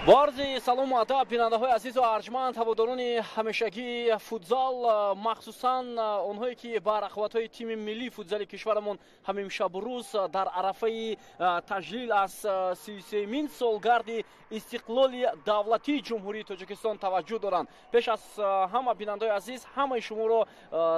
وارزی سلام و ادب بیننده‌های عزیز و ارجمند هواداران همیشگی فوتزال، مخصوصا اونهایی که با رقابت‌های تیم ملی فوتزال کشورمون همین شب و روز در عرفه تجلیل از 33مین سالگرد استقلال دولتی جمهوری تاجیکستان توجه دارند. پیش از همه بیننده‌های عزیز همه شما رو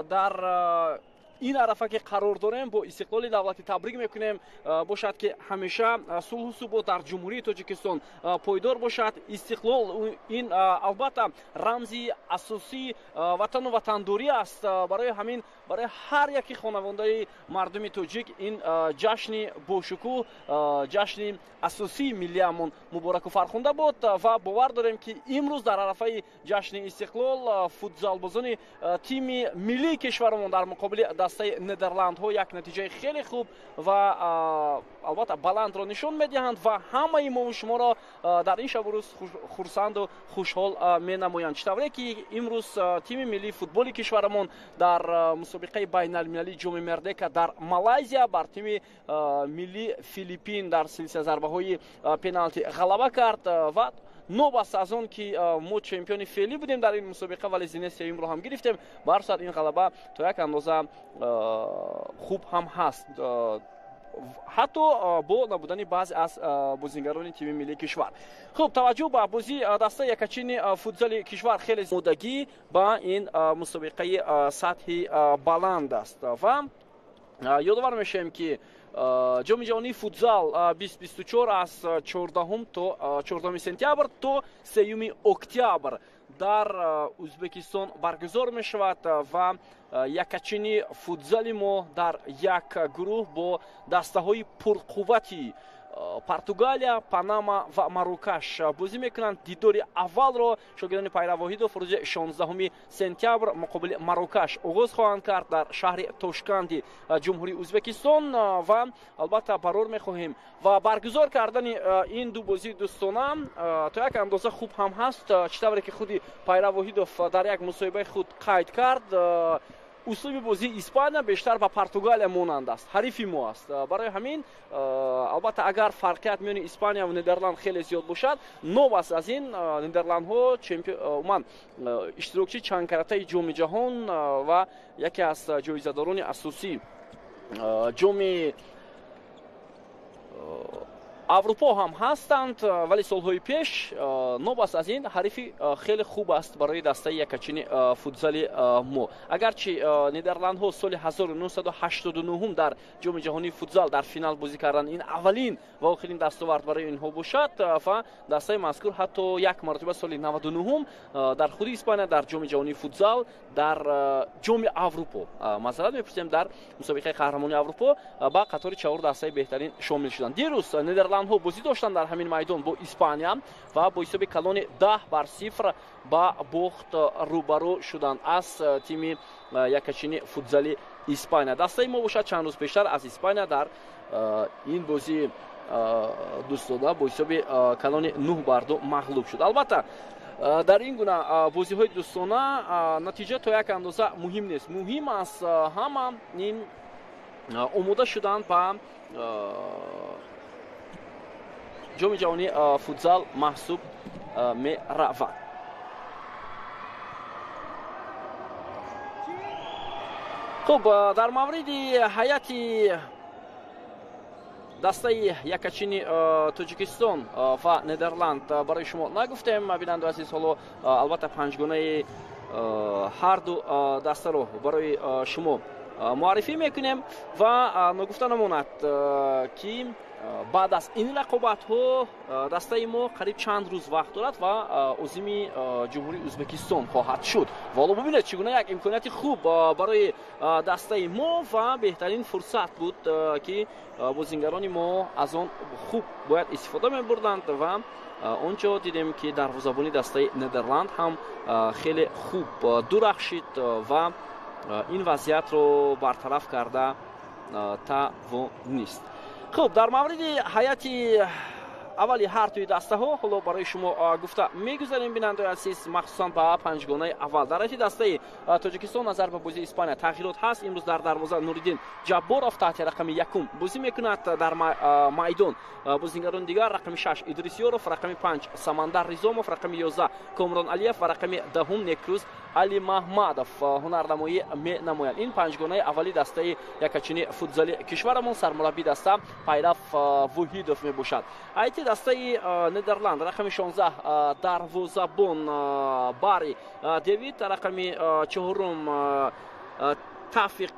در این عرفه که قرار داریم با استقلال دولتی تبریک میکنیم. باشد که همیشه صلح و ثبات در جمهوری تاجیکستان پایدار باشد. استقلال این البته رمزی اساسی وطن و وطنداری است. برای همین برای هر یکی خانواده مردم تاجیک این جشن باشکوه، جشن اساسی ملیمون مبارک و فرخنده بود و باور داریم که امروز در عرفه جشن استقلال فوتزالبازان تیم ملی کشورمون در مقابل دسته ندرلندها یک نتیجه خیلی خوب و البته بلند را نشان میدهند و همه ما شما را در این شب و روز خرسند و خوشحال می نمایند. چطوری که امروز تیم ملی فوتبال کشورمون در مسابقه بین المللی جام مردک در مالایزیا بر تیم ملی فیلیپین در سلسله ضربه های پنالتی غلبه کرد و نو است از اون که ما چمپیون فعلی بودیم در این مسابقه ولی زینه سوم رو هم گرفتیم. برصد این غلبه تا یک اندازه خوب هم هست، حتی با نبودن بعضی از بازیگران تیم ملی کشور. خب توجه به بازی دسته یکچین فوتزال کشور خیلی مودگی با این مسابقه سطحی بلند است و یادآور میشیم که جام جهانی فوتزال 2024 از 14 تا 14 سپتامبر تا 3 اکتبر در ازبکستان برگزار می شود و یکچین فوتزال ما در یک گروه با دسته های پرقوتی پرتغالیا، پاناما و مراکش بازی میکنند. دیدار اول را شاگردان پیروهید و فروز 16 سپتامبر مقابل مراکش آغاز خواهند کرد در شهر تاشکند جمهوری ازبکستان و البته برار میخواهیم و برگزار کردن این دو بازی دوستانه تا یک اندازه خوب هم هست. چطوری که خودی پیروهید در یک مصاحبه خود قید کرد، اسلوب بازی اسپانیا بیشتر به پرتغالیا مانند است، حریف ما است. برای همین البته اگر فرقیت میان اسپانیا و ندرلند خیلی زیاد باشد، نو است از این ندرلندها چمپیون اشتراکچی چند کرته جام جهان و یکی از جایزه‌داران اساسی جام اروپا هم هستند ولی سالهای پیش نو است از این حریف خیلی خوب است برای دسته یکچین فوتزال ما. اگرچه ندرلندها سال 1989 در جام جهانی فوتزال در فینال بازی کردن، این اولین و آخرین دستاورد برای اینها باشد و دسته مذکور حتی یک مرتبه سال 99 در خود اسپانیا در جام جهانی فوتزال در جام اروپا معذرت می‌پرسیم در مسابقه قهرمانی اروپا با قطار 4 دسته بهترین شامل شدند. دیروز ندرلندها بازی داشتند در همین میدان با اسپانیا و با حساب کلان 10-0 با باخت روبرو شدند از تیم یکچین فوتزال اسپانیا. دسته ما باشد چند روز پیشتر از اسپانیا در این بازی دوستانه با حساب کلان 9-2 مغلوب شد. البته در این گونه بازی های دوستانه نتیجه تا یک اندازه مهم نیست. مهم است همه این آماده شدن با جام جهانی فوتزال محسوب می رود. خب در مورد هیئت دسته یکچین تاجیکستان و ندرلند برای شما نگفتیم بیننده عزیز. حالا البته پنجگانه هر دو دسته رو برای شما معرفی میکنیم و نگفته نماند که بعد از این رقابت ها دسته ما قریب چند روز وقت دارد و عازم جمهوری ازبکستان خواهد شد. والا ببینید چگونه یک امکانیت خوب برای دسته ما و بهترین فرصت بود که بازیگران ما از آن خوب باید استفاده می‌بردند و اونجا دیدیم که دروازه‌بانی دسته ندرلند هم خیلی خوب درخشید و این وضعیت رو برطرف کرده توانست. خب در مورد هیئت اولی هر توی دسته ها حالا برای شما گفته میگذاریم بیننده عزیز، مخصوصا با پنجگانه اول. در دسته تاجیکستان نظر به بازی اسپانیا تغییرات هست. امروز در دروازه نوریدین جبارов تحت رقم یکم بازی میکند. در میدان بازیگران دیگر رقم 6 ادریسیورов، رقم 5 سمندر ریزوموف، رقم 11 کامران علیف و رقم 10 نکروز علی محمدов هنرنمایی می نمایند. این پنجگانه اولی دسته یکچینی فوتزالی کشورمون. سرمربی دسته پیرف وحیدوف می باشد. ایتی دسته ندرلند رقم 16 دروازه‌بان باری دیوید، رقم 4 توفیق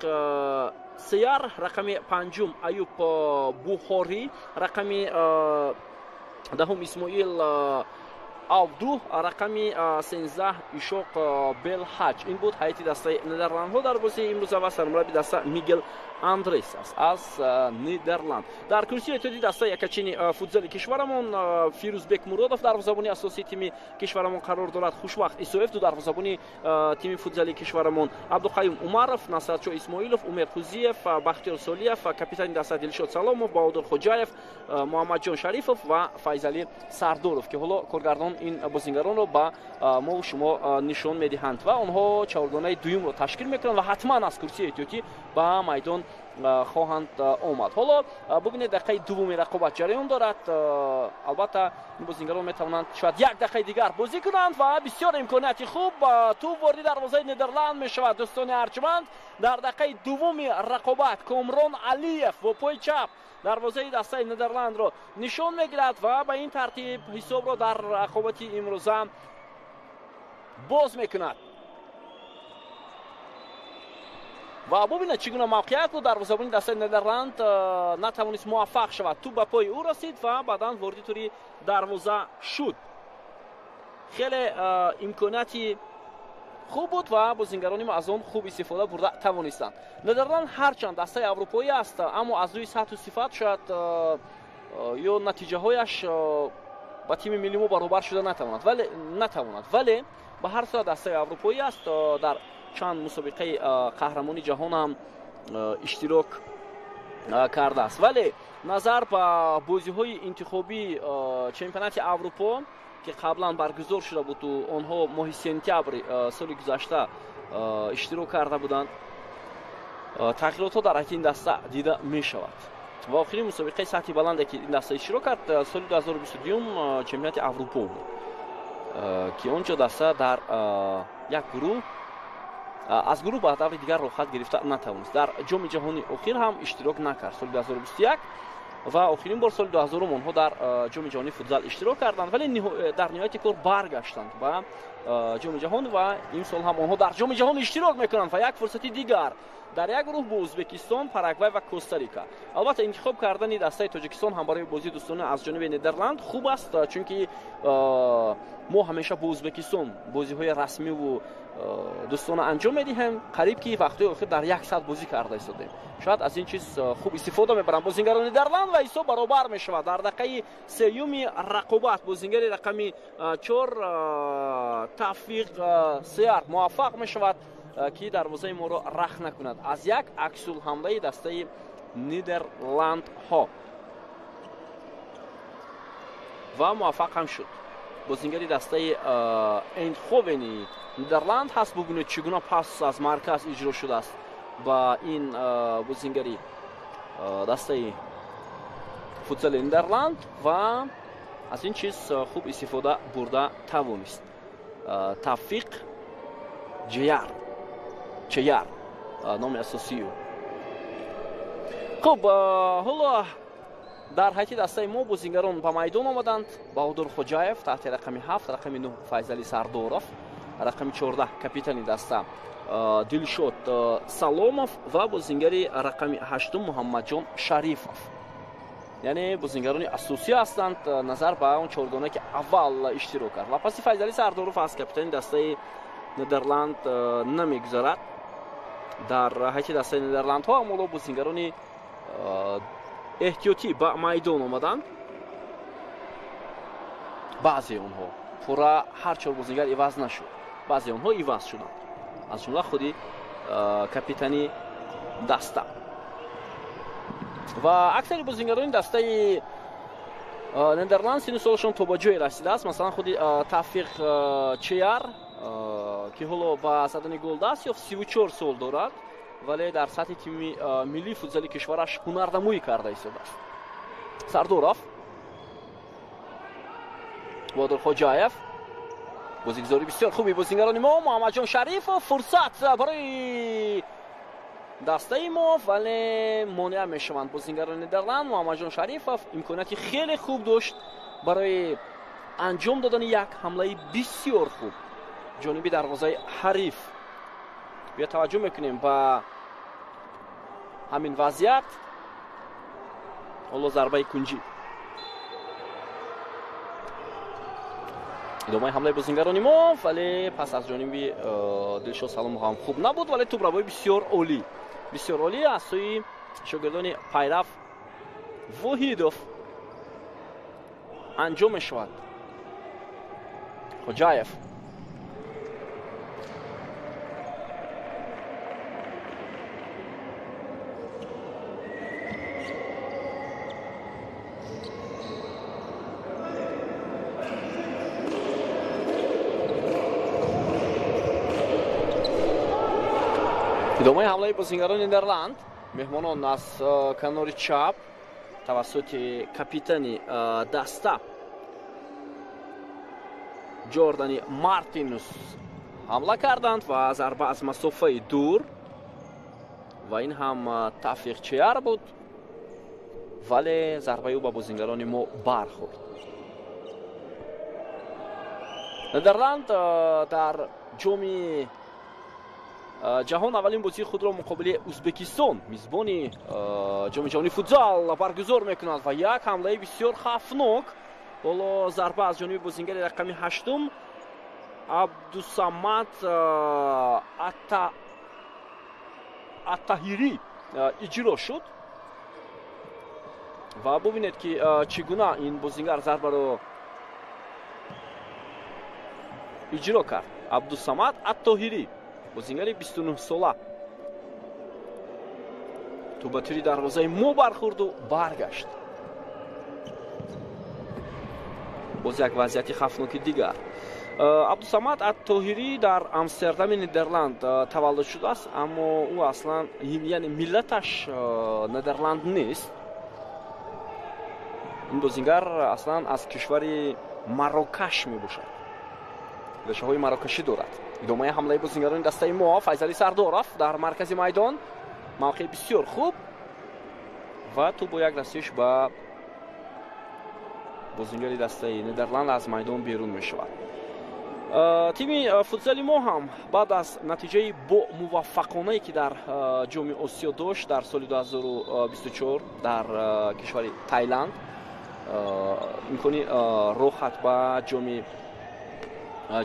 سیار، رقم 5 ایوب بوخاری، رقم 10 اسماعیل آودو، رقم 13 ایشوق بلحج. این بود هیئت دسته ندرلند ها در بازی امروز و سرمربی دسته میگل اندریس است از نیدرلند. در کرسی اتحادیه دسته یکچینی فوتزال کشورمون فیروزبek مرادov دروازه‌بانی اساسی تیم کشورمون قرار دارد. خوشوقت اسوف دروازه‌بانی تیم فوتزالی کشورمون، عبدالقیوم عمرов، نصرتشاه اسماعیلov، عمر خوزیف، بختیار سالیف، کاپیتان دسته دلشاد سلامov، بهادر خوجاєв، محمد جان شریفов و فیضعلی سردورов که حالا کارگردان این بازیگران رو با ما و شما نشان میدهند و آنها چهارگانه دوم رو تشکیل میکنند و حتما از کرسی اتحادیه با میدان خواهند آمد. حالا ببینید دقیقه دوم رقابت جریان دارد. البته این بازیگران میتوانند شاید یک دقیقه دیگر بازی کنند و بسیار امکاناتی خوب تو وارد دروازه ندرلند میشود. دوستان ارجمند در دقیقه دوم رقابت کامران علیف با پای چپ دروازه دسته ندرلند رو نشان میگیرد و به این ترتیب حساب رو در رقابت امروزه باز میکند. و ببینید چگونه موقعیت بود. دروازه‌بان دسته ندرلند نتوانست موفق شود، تو به پای او رسید و بعداً وارد توری دروازه شد. خیلی امکاناتی خوب بود و بازیگران ما از آن خوب استفاده برده توانستند. ندرلند هرچند دسته اروپایی است اما از روی سطح و صفت شاید یا نتیجه هایش با تیم ملی ما برابر شده نتواند ولی به هر صورت دسته اروپایی است. در چند مسابقه قهرمانی جهان هم اشتراک کرده است. ولی نظر به بازی های انتخابی چمپیونات اروپا که قبلا برگزار شده بود و آنها ماه سپتامبر سال گذشته اشتراک کرده بودند، تغییرات ها در این دسته دیده می شود و آخرین مسابقه سطح بلند که این دسته اشتراک کرد سال 2022 چمپیونات اروپا بود که آنجا دسته در یک گروه از گروه به هدف دیگر رخصت گرفته نتوانست. در جام جهانی اخیر هم اشتراک نکرد سال 2021 و آخرین بار سال 2000 آنها در جام جهانی فوتزال اشتراک کردند ولی در نهایت کار برگشتند به جام جهان و این سال هم آنها در جام جهان اشتراک میکنند و یک فرصتی دیگر در یک گروه با ازبکستان، پاراگوئه و کوستاریکا. البته انتخاب کردن دسته تاجیکستان هم برای بازی دوستانه از جانب ندرلند خوب است چون که ما همیشه با ازبکستان بازی های رسمی و دوستانه انجام میدیم. قریب که وقتی اخیر در 100 بازی کرده ایستادیم. شاید از این چیز خوب استفاده میبرن بازیگران ندرلند و حساب برابر میشود. در دقیقه سوم رقابت بازیگر رقم 4 توفیق سیار موفق میشود که دروازه ما را رخ نکند از یک عکس الحمله دسته نیدرلند ها و موفق هم شد. بازیگری دسته ایندخوون نیدرلند هست. ببینید چگونه پاس از مرکز اجرا شده است با این بازیگری دسته فوتزال نیدرلند و از این چیز خوب استفاده برده توانست. توفیق چیار نام اساسی او. خب حالا در هیئت دسته ما بازیگران به میدان آمدند. بهادر خوجاєв تحت رقم 7، رقم 9 فیضعلی سردورов، رقم 14 کاپیتان دسته دلشاد سلامов و بازیگری رقم 8 محمد جان شریفов. یعنی بازیگران اساسی هستند نظر به اون چهارگانه که اول اشتراک کرد و پس فیضعلی سردورov از کاپیتان دسته ندرلند نمیگذارد. در هیئت دسته ندرلند ها اما بازیگران احتیاطی به میدان آمدند. بعضی اونها پورا هر چهار بازیگر عوض نشد، بعضی اونها عوض شدند از جمله خودی کاپیتانی دسته و اکثر بازیگران دسته нидерланд синни солашон то ба ҷое расидааст. Масалан худи Тавфиқ Чияр ки ҳоло ба задани гол даст ёфт 34 сол дорад, вале дар сатҳи тими миллии футзали кишвараш ҳунарнамоӣ карда истодааст. Сардоров, Бодир Хоҷаев, бозигузори бисёр хуби бозингарони мо. Муҳаммадҷон Шарифов, фурсат барои дастаи мо, вале монеа мешаванд бозингарони Нидерланд. Муҳаммадҷон Шарифов имконияти хеле хуб дошт барои анҷом додани як ҳамлаи бисёр хуб ҷониби дарвозаи ҳариф. бия таваҷҷӯҳ мекунем ба ҳамин вазъият. ҳоло зарбаи кунҷӣ, идомаи ҳамлаи бозингарони мо, вале пас аз ҷониби Дилшод Саломов ҳам хуб набуд, вале тӯбравои бисёр олӣ, бисёр олӣ аз сӯи шогирдони Пайрав Воҳидов анҷом мешавад. Хоҷаев, идомаи ҳамлаи бозингарони Нидерланд. меҳмонон аз канори чап тавассути капитани даста Ҷордани Мартинус ҳамла карданд ва зарба аз масофаи дур, ва ин ҳам Тавфиқ Чияр буд, вале зарбаи ӯ ба бозингарони мо бархӯрд. Нидерланд дар ҷоми ҷаҳон аввалин бозии худро муқобили Узбекистон мизбони ҷоми ҷаҳонии футзал баргузор мекунад ва як ҳамлаи бисёр хавфнок. ҳоло зарба аз ҷониби бозингари рақами 8 Абдусамад Аттаҳирӣ иҷро шуд ва бубинед ки чӣ гуна ин бозингар зарбаро иҷро кард. Абдусамад Аттаҳирӣ, бозингари 29 сола, ту ба тири дарвозаи мо бархӯрду баргашт. боз як вазъияти хавфноки дигар. Абдусамад Аттаҳирӣ дар Амстердами Нидерланд таваллуд шудааст, аммо ӯ аслан яъне миллаташ Нидерланд нест. ин бозингар аслан аз кишвари Марокаш мебошад, решаҳои марокашӣ дорад. идомаи ҳамлаи бозингарони дастаи мо. Файзали Сардоров дар маркази майдон, мавқеъ бисёр хуб ва ту бо як дастиш ба бозингари дастаи Нидерланд аз майдон берун мешавад. тими футзали мо ҳам баъд аз натиҷаи бо муваффақонае ки дар ҷоми Осиё дошт дар соли 2024 дар кишвари Тайланд, имкони роҳат ба ҷоми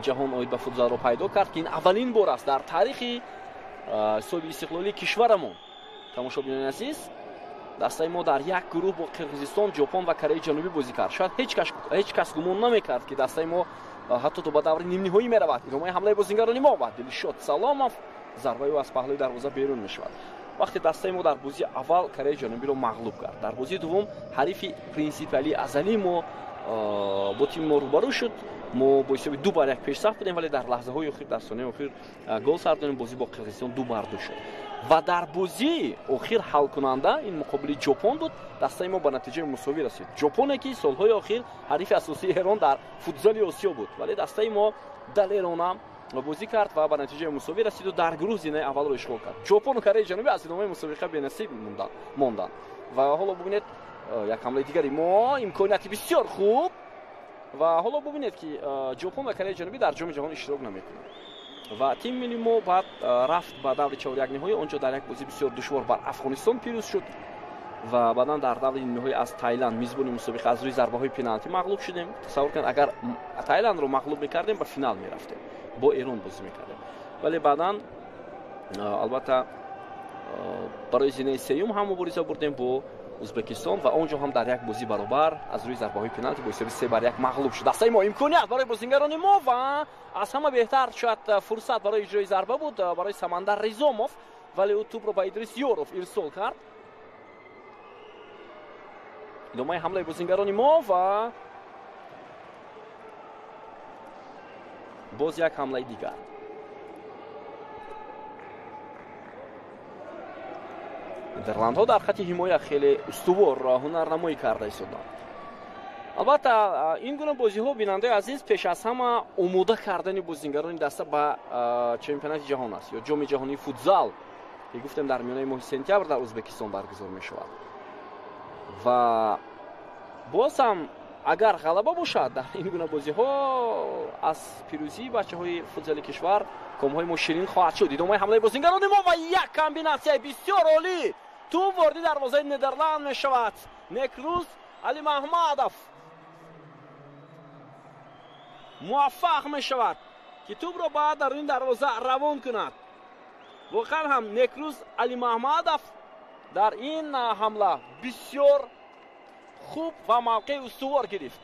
ҷаҳон оид ба футзалро пайдо кард ки ин аввалин бор аст дар таърихи соҳиби истиқлолии кишварамон. тамошобинони азиз, дастаи мо дар як гурӯҳ бо Қирғизистон, Ҷопон ва Кореяи ҷанубӣ бозӣ кард. шояд ҳеҷ кас гумон намекард ки дастаи мо ҳатто то ба даври нимниҳоӣ меравад. идомаи ҳамлаи бозингарони мо ба Дилшод Саломов, зарбаи ӯ аз паҳлӯи дарвоза берун мешавад. вақте дастаи мо дар бозии аввал Кореяи ҷанубиро мағлуб кард, дар бозии дуввум ҳарифи принсипиалии азалии мо бо тими мо рӯбарӯ шуд. мо бо ҳисоби 2-1 пешсаф будем, вале дар лаҳзаҳои охир, дар сонияи охир гол сар додем. бозӣ бо Қирғизистон 2-2 шуд ва дар бозии охир ҳалкунанда ин муқобили Ҷопон буд. дастаи мо ба натиҷаи мусовӣ расид. ҷопоне ки солҳои охир ҳарифи асосии Эрон дар футзали Осиё буд, вале дастаи мо далерона бозӣ кард ва ба натиҷаи мусовӣ расиду дар гурӯҳ зинаи аввалро ишғол кард. Ҷопону Кореяи ҷанубӣ аз идомаи мусобиқа бенасиб монданд. ва ҳоло бубинед як ҳамлаи дигари мо, имконияти бисёр хуб. ва ҳоло бубинед ки Ҷопон ва Кореяи ҷанубӣ дар ҷоми ҷаҳон иштирок намекунанд. ва тими миллии мо баъд рафт ба даври 4-1 ниҳоӣ, онҷо дар як бозии бисёр душвор бар Афғонистон пирӯз шуд ва баъдан дар даври ниҳоӣ аз Тайланд, мизбони мусобиқа, аз рӯи зарбаҳои пеналти мағлуб шудем. тасаввур кунед, агар Тайландро мағлуб мекардем, ба финал мерафтем, бо Эрон бозӣ мекардем. вале баъдан албатта барои зинаи сеюм ҳам мубориза бурдем бо Узбекистон ва онҷо ҳам дар як бозӣ баробар аз рӯи зарбаҳои пеналти бо ҳисоби 3-1 мағлуб шуд. дастаи мо имконият барои бозингарони мо ва аз ҳама беҳтар шояд фурсат барои иҷрои зарба буд барои Самандар Ризомов, вале ӯ тӯбро ба Идрис Ёров ирсол кард. ادامه حمله بازیگران ما و باز یک حمله دیگر. نیدرلندها در خط حمایت خیلی استوار هنرنمایی کرده ایستادند. البته این گونه بازی‌ها بیننده عزیز پیش از همه آماده کردن بازیگران دسته به چمپیونات جهان است یا جام جهانی فوتزال که گفتم در میانه ماه سپتامبر در ازبکستان برگزار می‌شود. و باز هم اگر غلبه باشد در این گونه بازی‌ها از پیروزی بچه‌های فوتبال کشور کام‌های ما شیرین خواهد شد. ادامه حمله بازیگران ما و یک کامبیناسیون بسیار عالی تو وارد دروازه نیدرلند می‌شود. نیکروز علی محمدов موفق می‌شود که توپ را بعد در این دروازه روان کند. واقعا هم نیکروز علی محمدов در این حمله بسیار خوب و موقع استوار گرفت.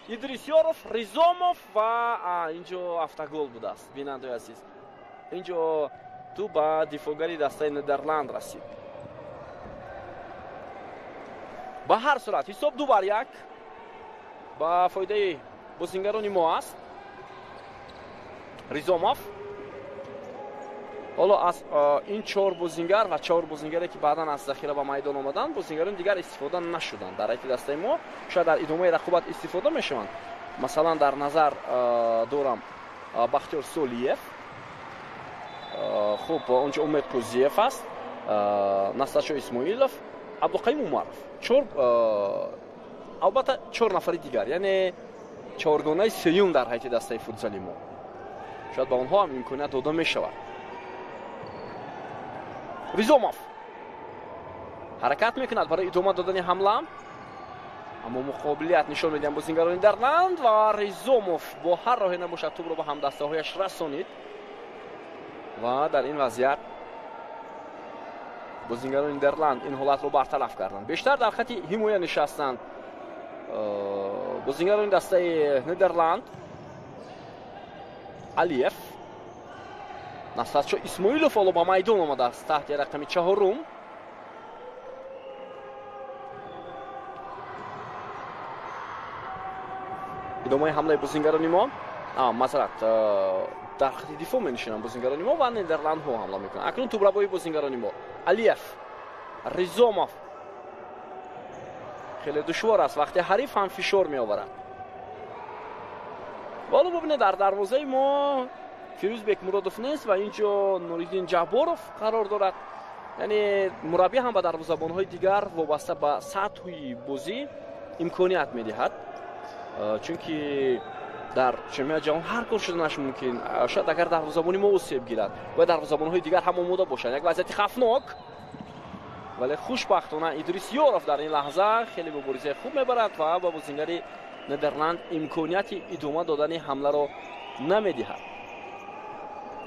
ادریسیاروف، ریزوموف و اینجا افتگول بوده است. بیننده عزیز اینجا تو با دفاعگری دسته نیدرلند رسید. به هر صورت حساب 2-1 با فایده بازیگران ما است. ریزوموف حالا از این 4 بازیگر و 4 بازیگری که بعداً از ذخیره به میدان آمدند بازیگران دیگر استفاده نشدند. در حیات دسته ما شاید در ادامه رقابت استفاده میشوند. مثلا در نظر دارم بختیار سولیف، خب اونجا امید کوزیف است، نستاشو اسماعیلوف، عبدالقیم عمرов. 4 البته 4 نفر دیگر، یعنی 4 گانه سیوم در حیات دسته فوتزال ما. شاید به آنها هم امکانیت داده میشود. ریزوموف حرکت میکند برای ادامه دادن حمله، اما مقابلیت نشان میدهند بازیگران نیدرلند و ریزوموف با هر راهی نباشد توپ را به هم دسته هایش رسانید و در این وضعیت بازیگران نیدرلند این حالت را برطرف کردند. بیشتر در خط حمایت نشستند بازیگران دسته نیدرلند. علیف، نستاشو اسماعیلوف حالا با میدان آمده است تحت رقم 4. ادامه حمله بازیگران ما معذرت در خط دفاع می‌نشینند بازیگران ما و نیدرلند ها حمله میکنند. اکنون توپ را با بازیگران ما علیف، ریزوموف خیلی دشوار است وقتی حریف هم فشار می آورد. حالا ببینید در دروازه ما فیروز بیک مرادوف نیست و اینجا نوریدین جباروف قرار دارد. یعنی مربی هم به دروازه‌بان‌های دیگر وابسته به سطح بازی امکانیت می‌دهد، چون که در چمپیونات جهان هر کار شده نشه ممکن. شاید اگر دروازه‌بانی ما اسیب گیرد و دروازه‌بان‌های دیگر هم آماده باشند. یک وضعیت خفناک ولی خوشبختانه ادریسیاروف در این لحظه خیلی مبارزه خوب می‌برد و با بازیگر نیدرلند امکانیت ادامه دادن حمله را نمی‌دهد.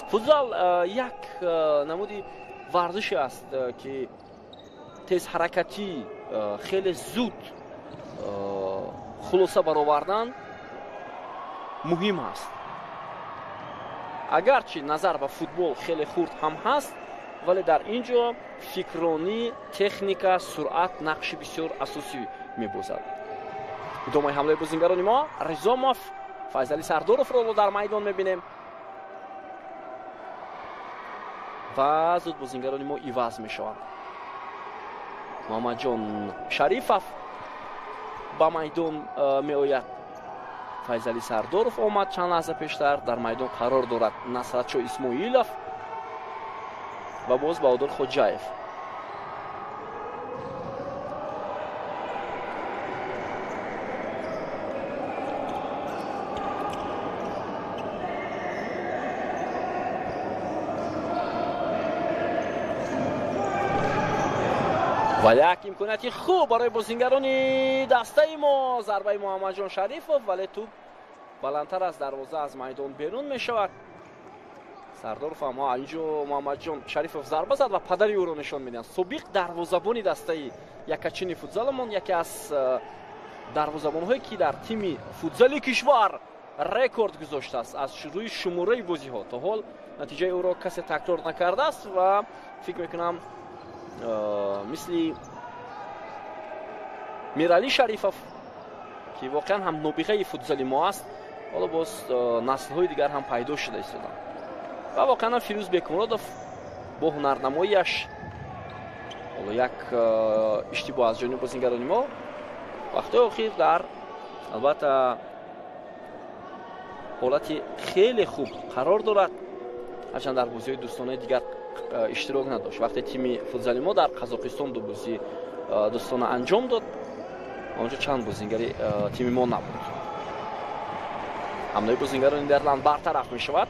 فوتبال یک نمودی ورزشی است که تیز حرکتی، خیلی زود خلاصه برآوردن مهم است. اگرچه نظر به فوتبال خیلی خرد هم هست ولی در اینجا فکرانی، تکنیک، سرعت نقش بسیار اساسی می‌بازد. ادامه حمله بازیگران ما ریزوموف، فیضعلی سرداروف را در میدان می‌بینیم و زود بازیگران ما عوض میشوند. محمد جان شریفов با میدان میآید. فیضعلی سرداروف آمد چند لحظه پیشتر. در میدان قرار دارد نصرتشو اسماعیلوف و باز بهادر خوجاєв. و یک امکانیت خوب برای بازیگران دسته ما. ضربه محمد جان شریفov ولی توپ بلندتر از دروازه از میدان بیرون می شود. سرداروف هم اینجا محمد جان شریفov ضربه زد و پدری او را نشان میدهند. سابق دروازه‌بان دسته یکاچین فوتزالمان، یکی از دروازه‌بان‌هایی که در تیم فوتزال کشور رکورد گذاشته است از شروع شماره بازی‌ها تا حال نتیجه او را کسی تکرار نکرده است و فکر میکنم مثل мирали шарифов ки воқеан ҳам нобиғаи футзали мо аст, ҳоло боз наслҳои дигар ҳам пайдо шуда истоданд. ва воқеан Фирӯз Бекмуродов бо ҳунарнамоияш ҳоло як иштибоҳ аз ҷониби бозингарони мо вақтҳои охир дар албатта ҳолати хеле хуб қарор дорад, ҳарчанд дар бозиҳои дӯстонаи дигар иштирок надошт. вақте тими футзали мо дар Қазоқистон ду бозии дӯстона анҷом дод, онҷо чанд бозингари тими мо набуд. ҳамлаи бозингарони Нидерланд бартараф мешавад.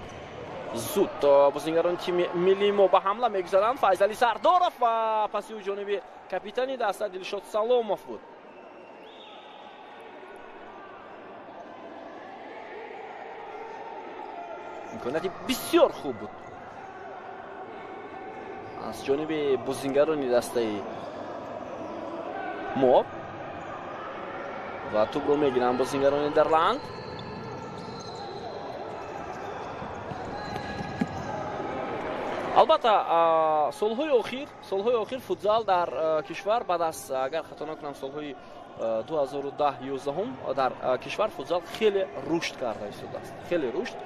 зуд бозингарони тими миллии мо ба ҳамла мегузаранд. Файзали Сардоров ва паси ӯ ҷониби капитани даста Дилшод Саломов буд. имконияти бисёр хуб буд аз ҷониби бозингарони дастаи мо ва тӯбро мегиранд бозингарони Нидерланд. албатта солҳои охир футзал дар кишвар баъд аз агар хато накунам солҳои 2010-11 дар кишвар футзал хеле рушд карда истодааст. хеле рушд.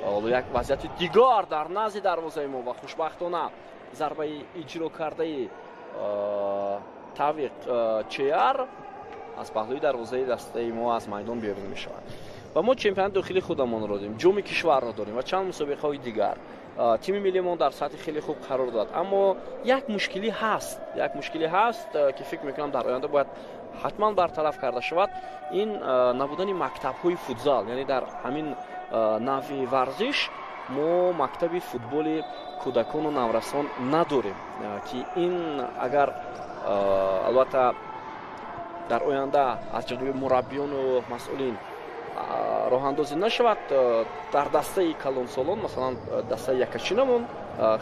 ҳоло як вазъияти дигар дар назди дарвозаи мо ва хушбахтона зарбаи иҷро кардаи Тавиқ Чеяр аз паҳлӯи дарвозаи дастаи мо аз майдон берун мешавад. ва мо чемпионати дохили худамонро дорем, ҷоми кишварро дорем ва чанд мусобиқаҳои дигар. тими миллиимон дар сатҳи хеле хуб қарор дорад, аммо як мушкилӣ ҳаст ки фикр мекунам дар оянда бояд ҳатман бартараф карда шавад. ин набудани мактабҳои футзал, яъне дар ҳамин нави варзиш мо мактаби футболи кӯдакону наврасон надорем, ки ин агар албатта дар оянда аз ҷониби мураббиёну масъулин роҳандозӣ нашавад, дар дастаи калонсолон, масалан дастаи якачинамон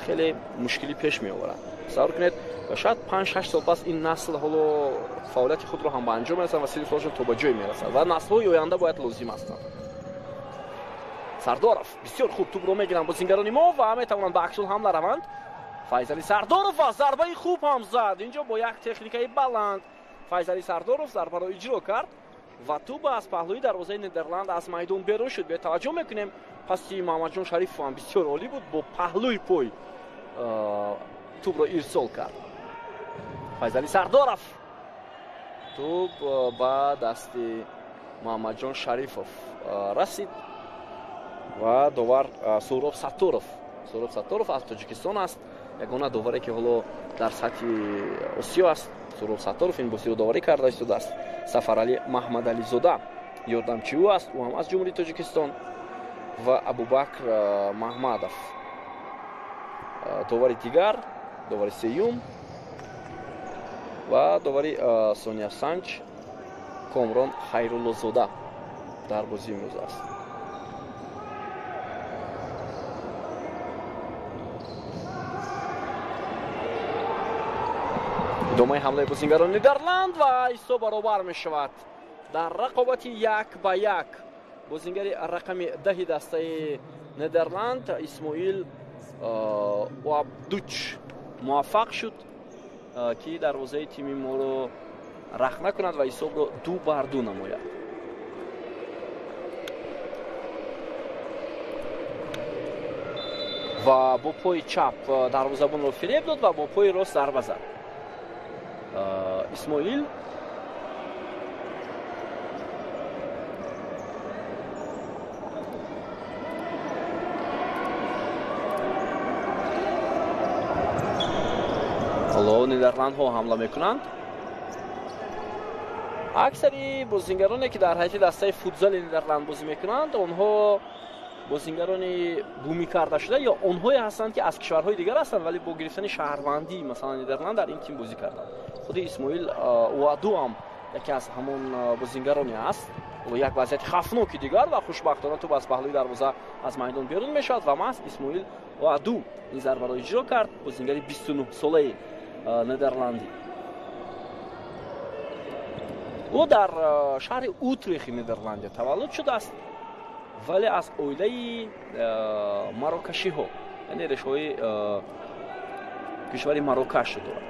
хеле мушкилӣ пеш меоварад. савр кунед, шояд 5-8 сол пас ин насл ҳоло фаъолияти худро ҳам ба анҷом мерасад ва синни солашон то ба ҷой мерасад ва наслҳои оянда бояд лозим ҳастанд. Сардоров бисёр хуб тӯбро мегиранд бозингарони мо ва метавонанд ба аксул ҳамла раванд. Файзали Сардоров ва зарбаи хуб ҳам зад. Инҷо бо як техникаи баланд Файзали Сардоров зарбаро иҷро кард ва тӯба аз паҳлӯи дарвозаи Нидерланд аз майдон берун шуд. бетаваҷҷӯҳ мекунем паси Муҳаммадҷон Шарифов ҳам бисёр олӣ буд, бо паҳлӯи пой тӯбро ирсол кард. Файзали Сардоров тӯб ба дасти Муҳаммадҷон Шарифов расид ва довар Сӯроб Сатторов аз Тоҷикистон аст. ягона доваре ки ҳоло дар сатҳи Осиё аст. Сӯроб Сатторов ин бозиро доварӣ карда истодааст. Сафарали Маҳмадализода ёрдамчи ӯ аст, ӯ ҳам аз ҷумҳурии Тоҷикистон. ва Абубакр Маҳмадов довари дигар, довари сеюм ва довари Сония Санч Комрон Хайруллозода дар бозии имрӯз аст. идомаи ҳамлаи бозингарони Нидерланд ва ҳисоб баробар мешавад дар рақобати 1-1. бозингари рақами 10 дастаи Нидерланд Исмоил Уабдуч муваффақ шуд ки дарвозаи тими моро рах накунад ва ҳисобро 2-2 намояд. ва бо пои чап дарвозабонро фиреб дод ва бо пои рост зарба зад. Исмоил ҳоло Нидерландҳо ҳамла мекунанд. аксари бозингароне ки дар ҳайати дастаи футзали Нидерланд бозӣ мекунанд, онҳо бозингарони бумӣ карда шуда ё онҳое ҳастанд ки аз кишварҳои дигар ҳастанд, вале бо гирифтани шаҳрвандии масалан Нидерланд дар ин тим бозӣ карданд. худи Исмоил Уаду ҳам яке аз ҳамон бозингароне аст. як вазъияти хафноки дигар ва хушбахтона тӯб аз паҳлӯи дарвоза аз майдон берун мешавад ва маҳз Исмоил Уаду ин зарбаро иҷро кард. бозингари 29 солаи нидерландӣ. ӯ дар шаҳри Утрехи Нидерландия таваллуд шудааст, вале аз оилаи марокашиҳо, яъне решҳои кишвари Марокаш дорад.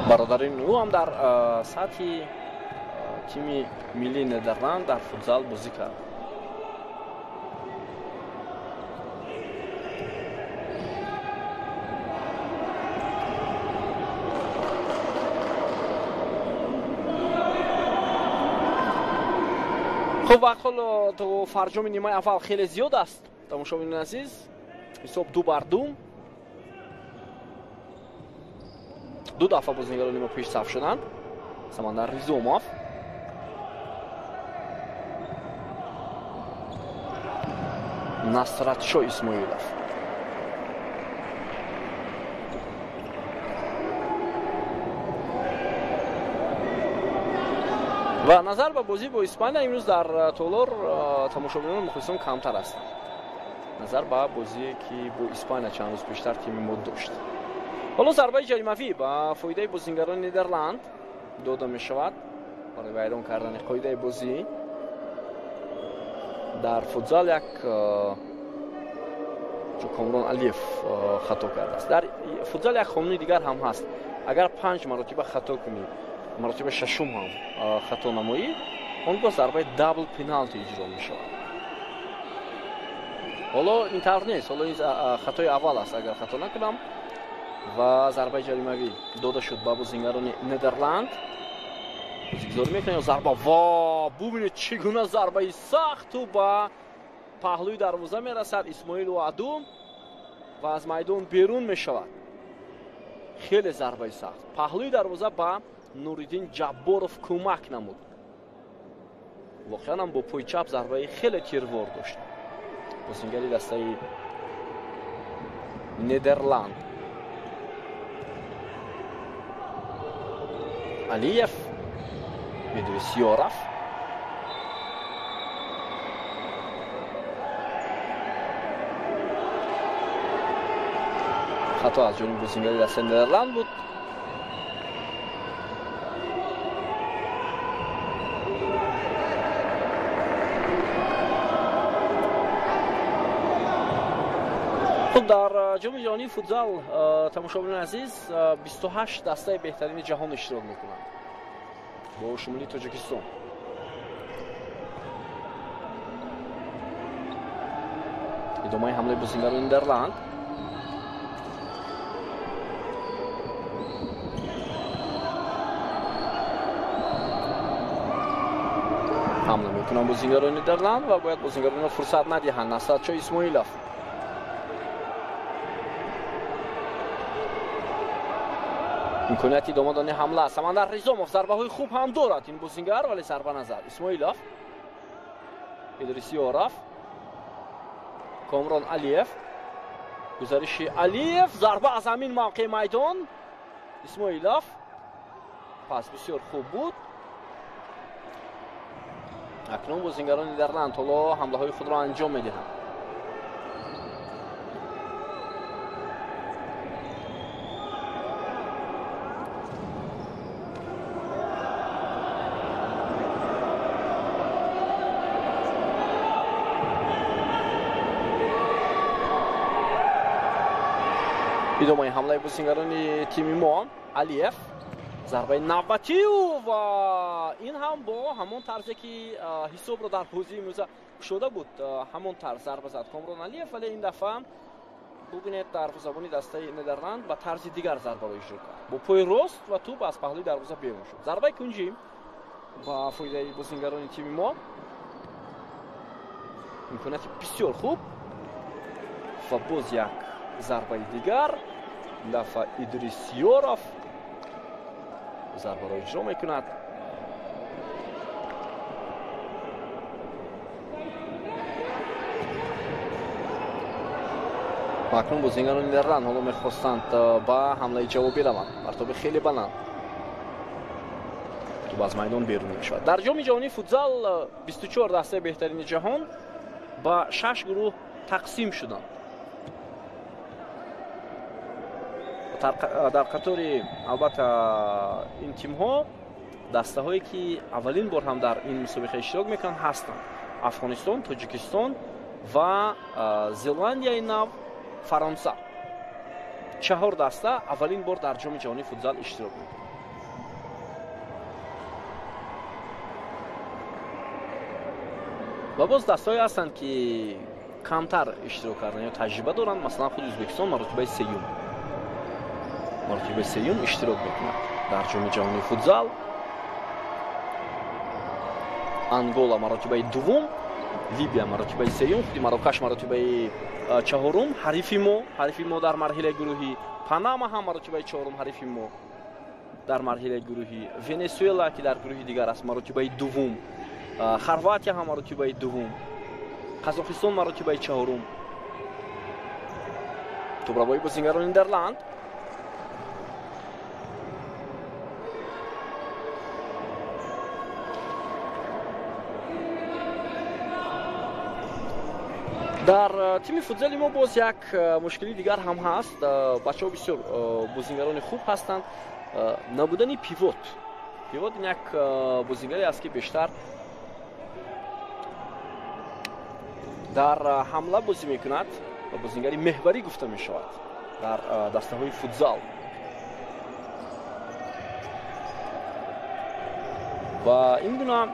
برادرین او هم در سطح تیم ملی ندرلند در فوتزال بازی کرد. خب وقت تو فرجام نیمه اول خیلی زیاد است. تماشاگران عزیز، حساب 2-2. دو دفعه بازیکنان نیمه پیش صف شدند. سمندر ریزوموف، نصرتشاه اسماعیلوف. و نظر به بازی با اسپانیا امروز در تولور تماشاگران مخلصان کمتر هستند. نظر به بازی که با اسپانیا چند روز پیشتر تیم ما داشت. حالا ضربه جریمه‌ای با فایده بازیکنان نیدرلند داده می شود برای ویران کردن قاعده بازی. در فوتزال یک جو کامران علیف خطا کرده است. در فوتزال یک قانون دیگر هم هست. اگر 5 مرتبه خطا کنی، مرتبه ششم هم خطا نمایی، اون ضربه دابل پنالتی اجرا می شود. حالا اینطور نیست. حالا این خطای اول است. اگر خطا نکنم و ضربه جریمه‌ای داده شد با بازیکنان نیدرلند، بازیگزاری میکنه ضربه. وا ببینید چگونه ضربه سخت و با پهلوی دروازه میرسد اسماعیل و عدو و از میدان بیرون میشود. خیلی ضربه سخت. پهلوی دروازه با نوریدین جباروف کمک نمود. واقعا هم با پای چپ ضربه خیلی تیروار داشت. بازیگر دسته نیدرلند علیف، ادریسیوروف، خطا از جانب بازیگر دسته نیدرلند بود. خب در جام جهانی فوتزال تماشاگران عزیز 28 دسته بهترین جهان اشتراک میکنند با شمولی تاجیکستان. ادامه حمله بازیکنان نیدرلند. حمله میکنند بازیکنان نیدرلند و باید بازیکنان فرصت ندهند. نصرتشاه اسماعیلوف، امکانیت ادامه دادن حمله است. سمندر ریزوموف ضربه های خوب هم دارد این بازیگر ولی ضربه نزد. اسماعیلوف، ادریسیوروف، کامران علیف، گزارش علیف، ضربه از همین موقع میدان. اسماعیلوف، پس بسیار خوب بود. اکنون بازیکنان نیدرلند حالا حمله های خود را انجام میدهند. ادامه حمله بازیکنان تیم ما. علیف، ضربه نوبتی و این هم با همون طرزی که حساب رو در بازی امروز شده بود همون طرز ضربه زد کامران علیف، ولی این دفعه ببینید دروازه‌بان دسته نیدرلند با طرز دیگر ضربه رو اجرا کرد با پای راست و توپ از پهلوی دروازه بیرون شد. ضربه کنجی با فایده بازیکنان تیم ما. امکانیت بسیار خوب و باز یک ضربه دیگر. دفعه ادریسیوروف ضربه را اجرا میکند. اکنون بازیکنان نیدرلند حالا میخواستند با حمله جوابی روند. مرتبه خیلی بلند تو از میدان بیرون میشود. در جام جهانی فوتزال 24 دسته بهترین جهان با 6 گروه تقسیم شدند. در قطار البته این تیم ها دسته هایی که اولین بار هم در این مسابقه اشتراک میکنن هستند: افغانستان، تاجیکستان و زلاندیای نو، فرانسه. 4 دسته اولین بار در جام جهانی فوتزال اشتراک میکنند. و باز دستایی هستند که کمتر اشتراک کردن یا تجربه دارند. مثلا خود ازبکستان مرتبه سیوم اشتراک میکنند در جام جهانی فوتزال. انگولا مرتبه دوم، لیبیا مرتبه سیوم، خود مراکش مرتبه چهارم. حریف ما در مرحله گروهی. پاناما هم مرتبه چهارم حریف ما در مرحله گروهی. ونزوئلا که در گروه دیگر است مرتبه دوم. خرواتیا هم مرتبه دوم. قزاقستان مرتبه چهارم. توبروی بازیگران نیدرلند. در تیم فوتزالی ما باز یک مشکلی دیگر هم هست. بچه‌ها بسیار بازیگران خوب هستند. نبودن پیوت این یک بازیگری است که بیشتر در حمله بازی میکند و بازیگری محوری گفته می شود در دسته های فوتزال. و این گونه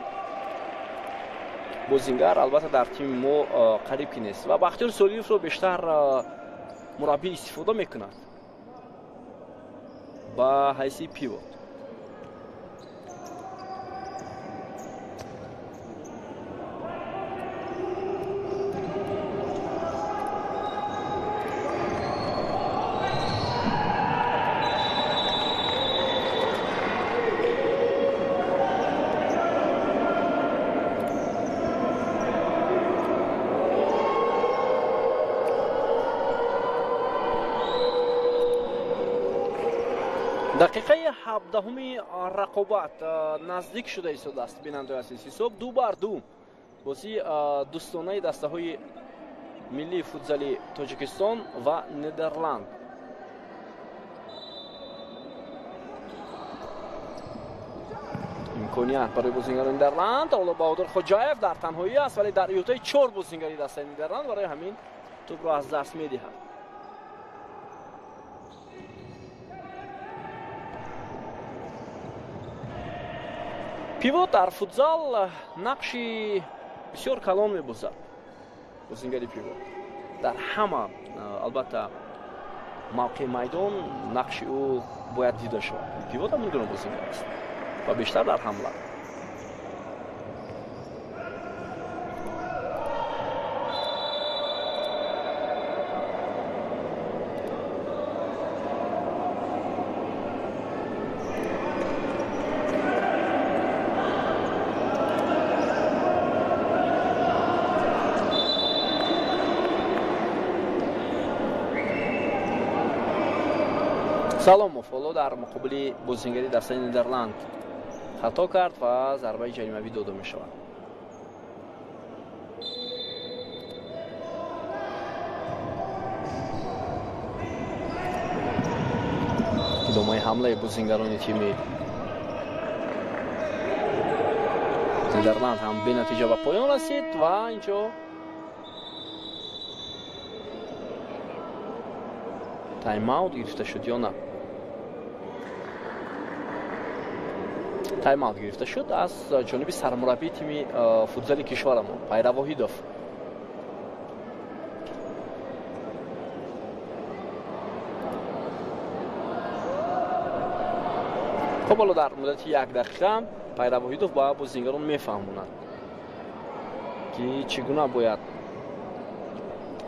بازیگر البته در تیم ما قریب که نیست و بختیار سالیوف رو بیشتر مربی استفاده میکند با حیث پیوت. دقیقه 17 رقابت نزدیک شده ایستاده است. بیننده عزیز حساب 2-2 بازی دوستانه دسته های ملی فوتزالی تاجیکستان و نیدرلند. امکانیت برای بازیگران نیدرلند. اولا بهادر خوجاєв در تنهایی است ولی در احاطه 4 بازیگری دسته نیدرلند برای همین توپ را از دست می‌دهد. پیوت در فوتزال نقشی بسیار کلان می‌بازد. بازیگری پیوت در همه البته موقع میدان نقش او باید دیده شود. پیوت هم این گونه بازیگر است و بیشتر در حمله. سلام مفولو در مقابل بازیگری دسته نیدرلند خطا کرد و ضربه جریمه‌ای داده می شود. ادامه حمله بازیگران تیم نیدرلند هم به نتیجه به پایان رسید و اینجا تایم اوت گرفته شد یا نه؟ تایم اوت گرفته شد از جانب سرمربی تیم فوتزال کشورمون پیرو واحدوف. خب حالا در مدت 1 دقیقه پیرو واحدوف با بازیگران میفهمونند که چگونه باید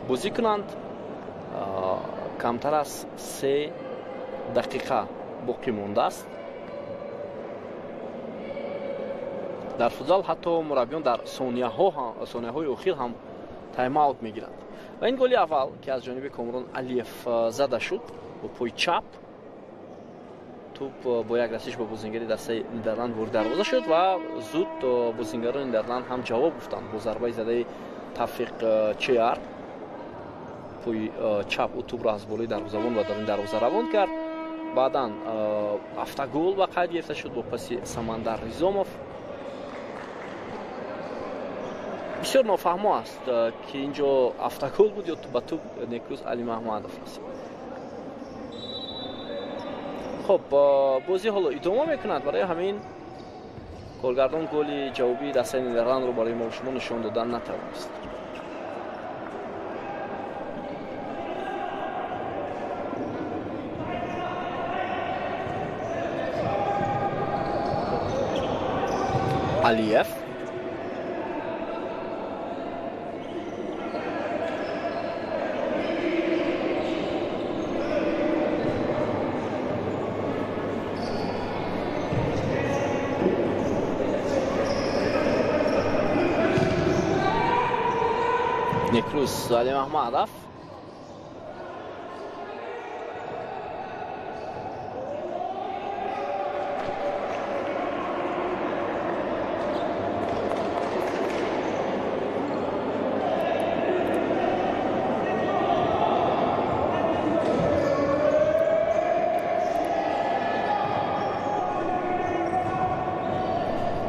بازی کنند. کمتر از 3 دقیقه باقی مانده است. در فوتزال حتی مربیان در ثانیه های اخیر هم تایم اوت میگیرند. و این گل اول که از جانب کامران علیف زده شد با پای چپ توپ با یک رسش به بازیگری دسته نیدرلند وارد دروازه شد و زود بازیگران نیدرلند هم جواب گفتند با ضربه زده توفیق چیار. پای چپ او توپ را از بالای دروازه‌بان و در این دروازه روان کرد. بعداً 7 گل و قید گرفته شد با پاس سمندر ریزاموف. بسیار نافهمه است که اینجا 7 گل بود یا به توپ نیکروز علی محمدوف رسید. خب بازی حالا ادامه میکند. برای همین گلگردان گل جوابی دسته نیدرلند رو برای ما شما نشان دادن نتوانست. علیف نیکروس علی محمدов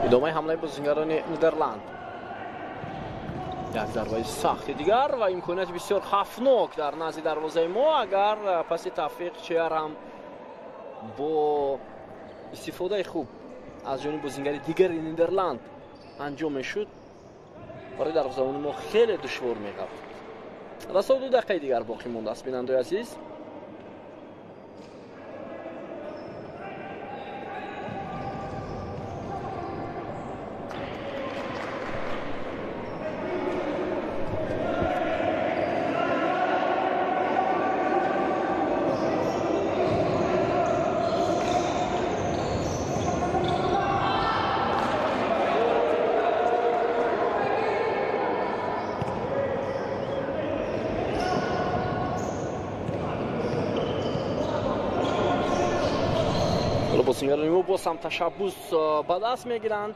ادامه حمله بازیکنان نیدرلند. یک ضربه سخت دیگر و امکانات بسیار خفناک در نزد دروازه ما. اگر پس توفیق چهر هم با استفاده خوب از جانب بازیکن دیگر نیدرلند انجام میشد برای دروازه‌بان ما خیلی دشوار می‌گفت. رسا 2 دقیقه دیگر باقی مونده است بیننده عزیز. بازیکنان ما باز هم تشبوس به دست میگیرند.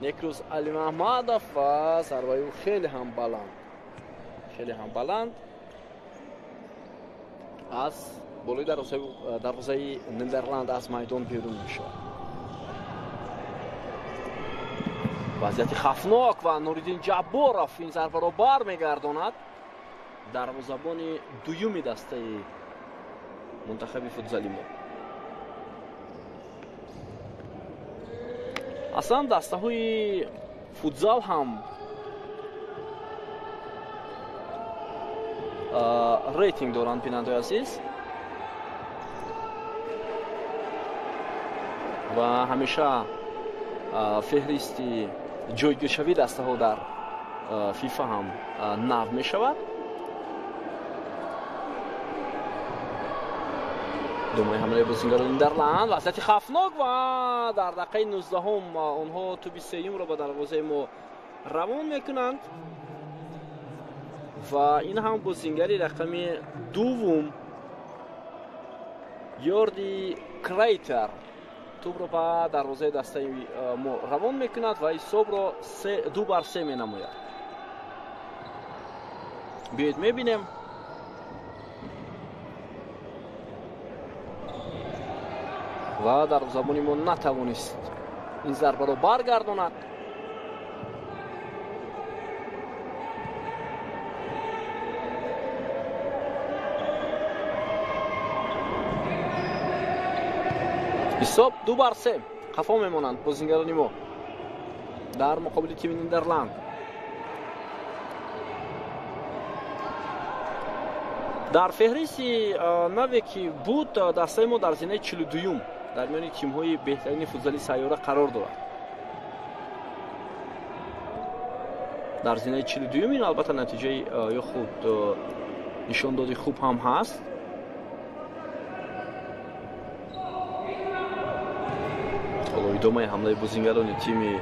نیکروس علی محمدов و ضربه او خیلی هم بلند از بالای دروازه نیدرلند از میدان بیرون میشود. وضعیت خفناک و نوریدین جبارov این ضربه را بر میگرداند. دروازه‌بان دوم دسته منتخب فوتزالی ما. اصلا دسته های فوتزال هم ریتینگ دارند بیننده عزیز و همیشه فهرستی جایگیرشوی دسته ها در فیفا هم نو می شود. دومای حمله بازیکنان نیدرلند وضعیت خفناک و در دقیقه 19 آنها توپ سوم را به دروازه ما روان میکنند و این هم بازیکن رقم دوم یاردی کریتر توپ را به دروازه دسته ما روان میکند و حساب را 2-3 می نماید. بیایید میبینیم و در زمانی ما نتوانست این ضربه را برگرداند. حساب 2-3 خفا میمانند بازیکنان ما در مقابل تیم نیدرلند. در فهرست نوی که بود دسته ما در زینه 42 در میان تیم‌های بهترین فوتزالی سیاره قرار دارد. در زینه 42 این البته نتیجه یا خود نشان داده خوب هم هست. حالا ادامه حمله بازیکنان تیم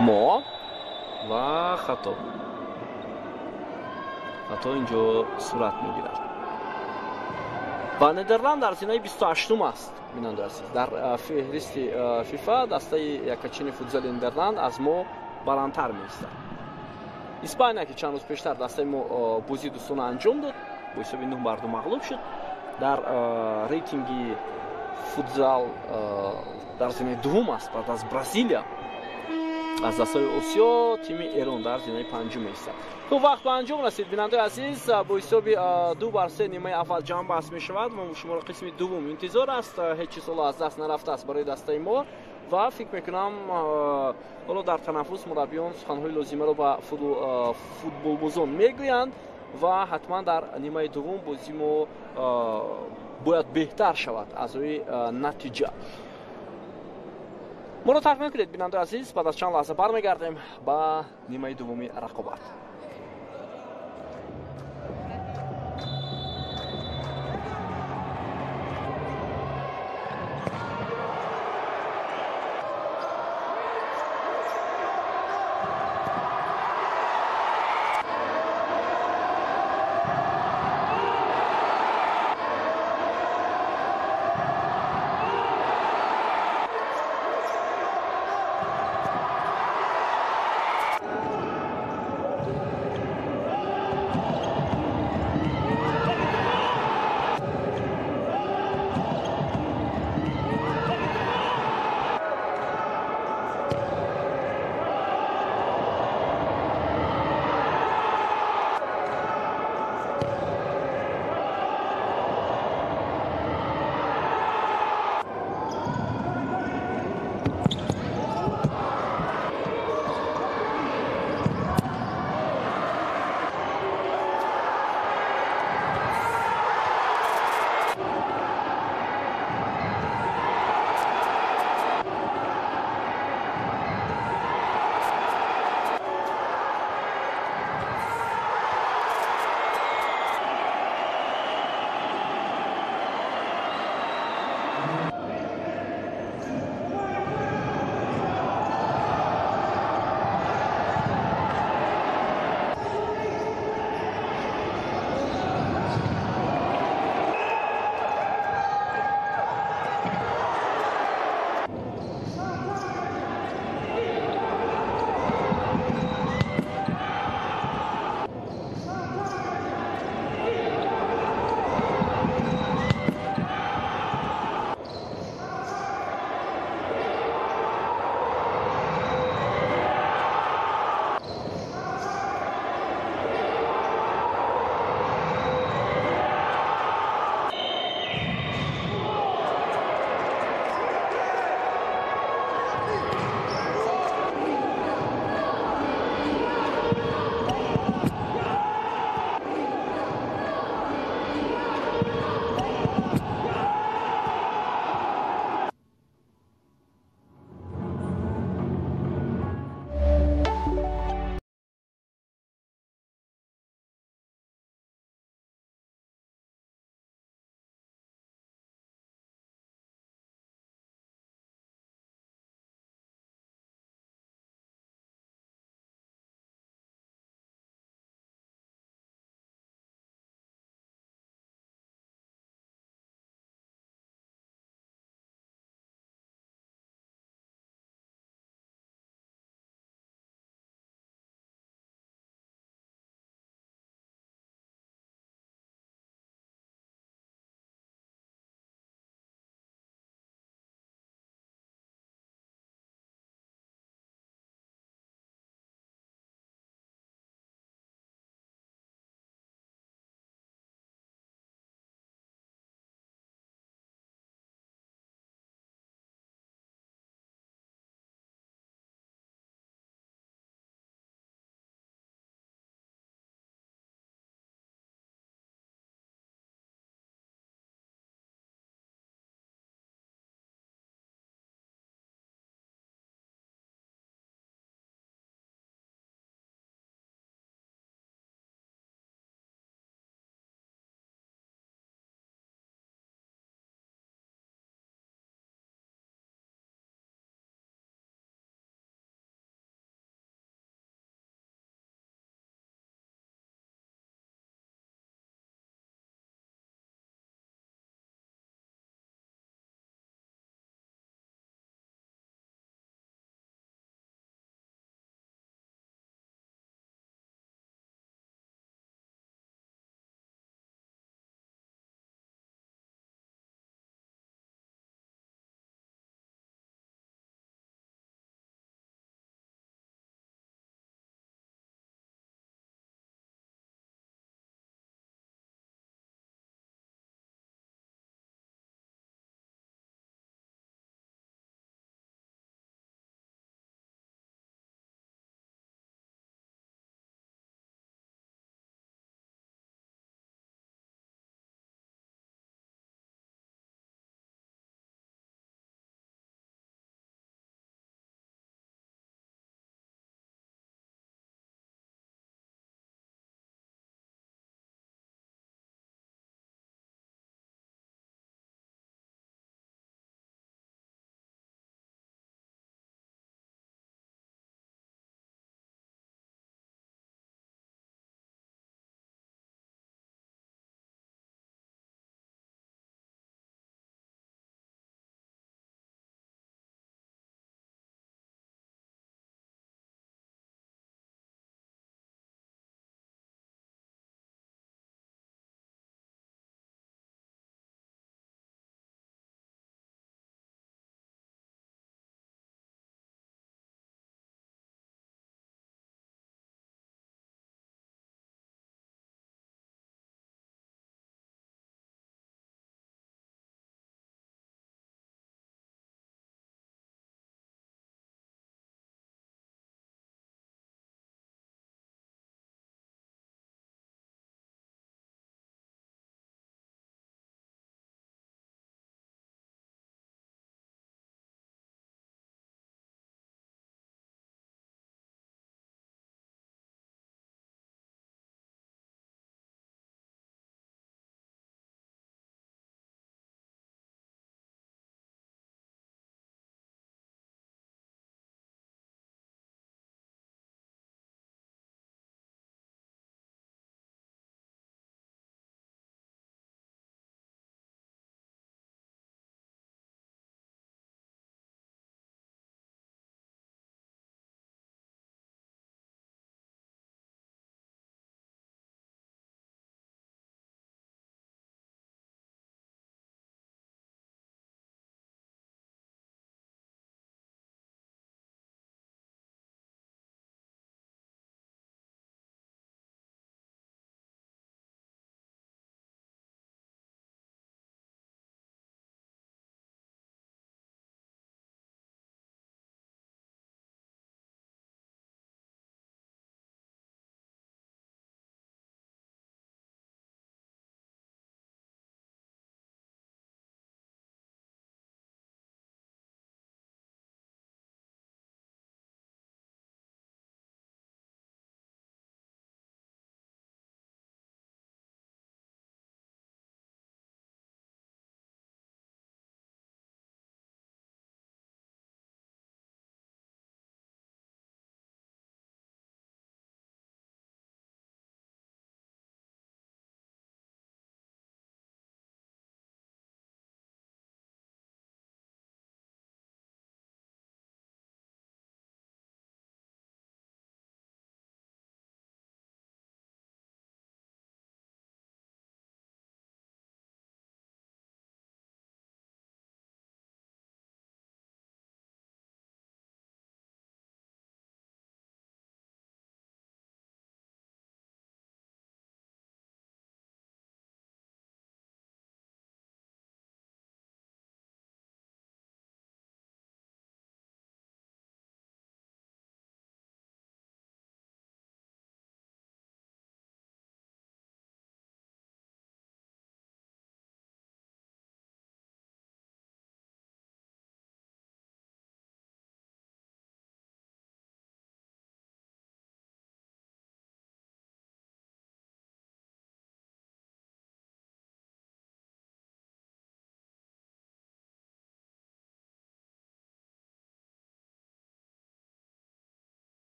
ما و خطا اینجا صورت میگیرد و نیدرلند در زینه 28 است. بیننده عزیز در فهرست فیفا دسته یکچین فوتزال نیدرلند از ما بلندتر می‌ایستد. اسپانیا که چند روز پیشتر دسته ما بازی دوستانه انجام داد با حساب 9-2 مغلوب شد. در ریتینگ فوتزال در زینه دوم است بعد از برزیلیا از دستای اسیا تیم ایران در زمینه پنجم است. خب وقت به انجام رسید بیننده عزیز، با حساب 2-3 نیمه اول جمع بحث می شود و شما را قسم دوم انتظار است. هیچ چیز از دست نرفته است برای دسته ما و فکر میکنم حالا در تنفس مربیان سخنهای لازمه را به فوتبال بازان میگویند و حتما در نیمه دوم بازی ما باید بهتر شود از روی نتیجه. ما رو تکمیل کنید بیننده عزیز، بعد از چند لحظه برمیگردیم با نیمه دومی رقابت.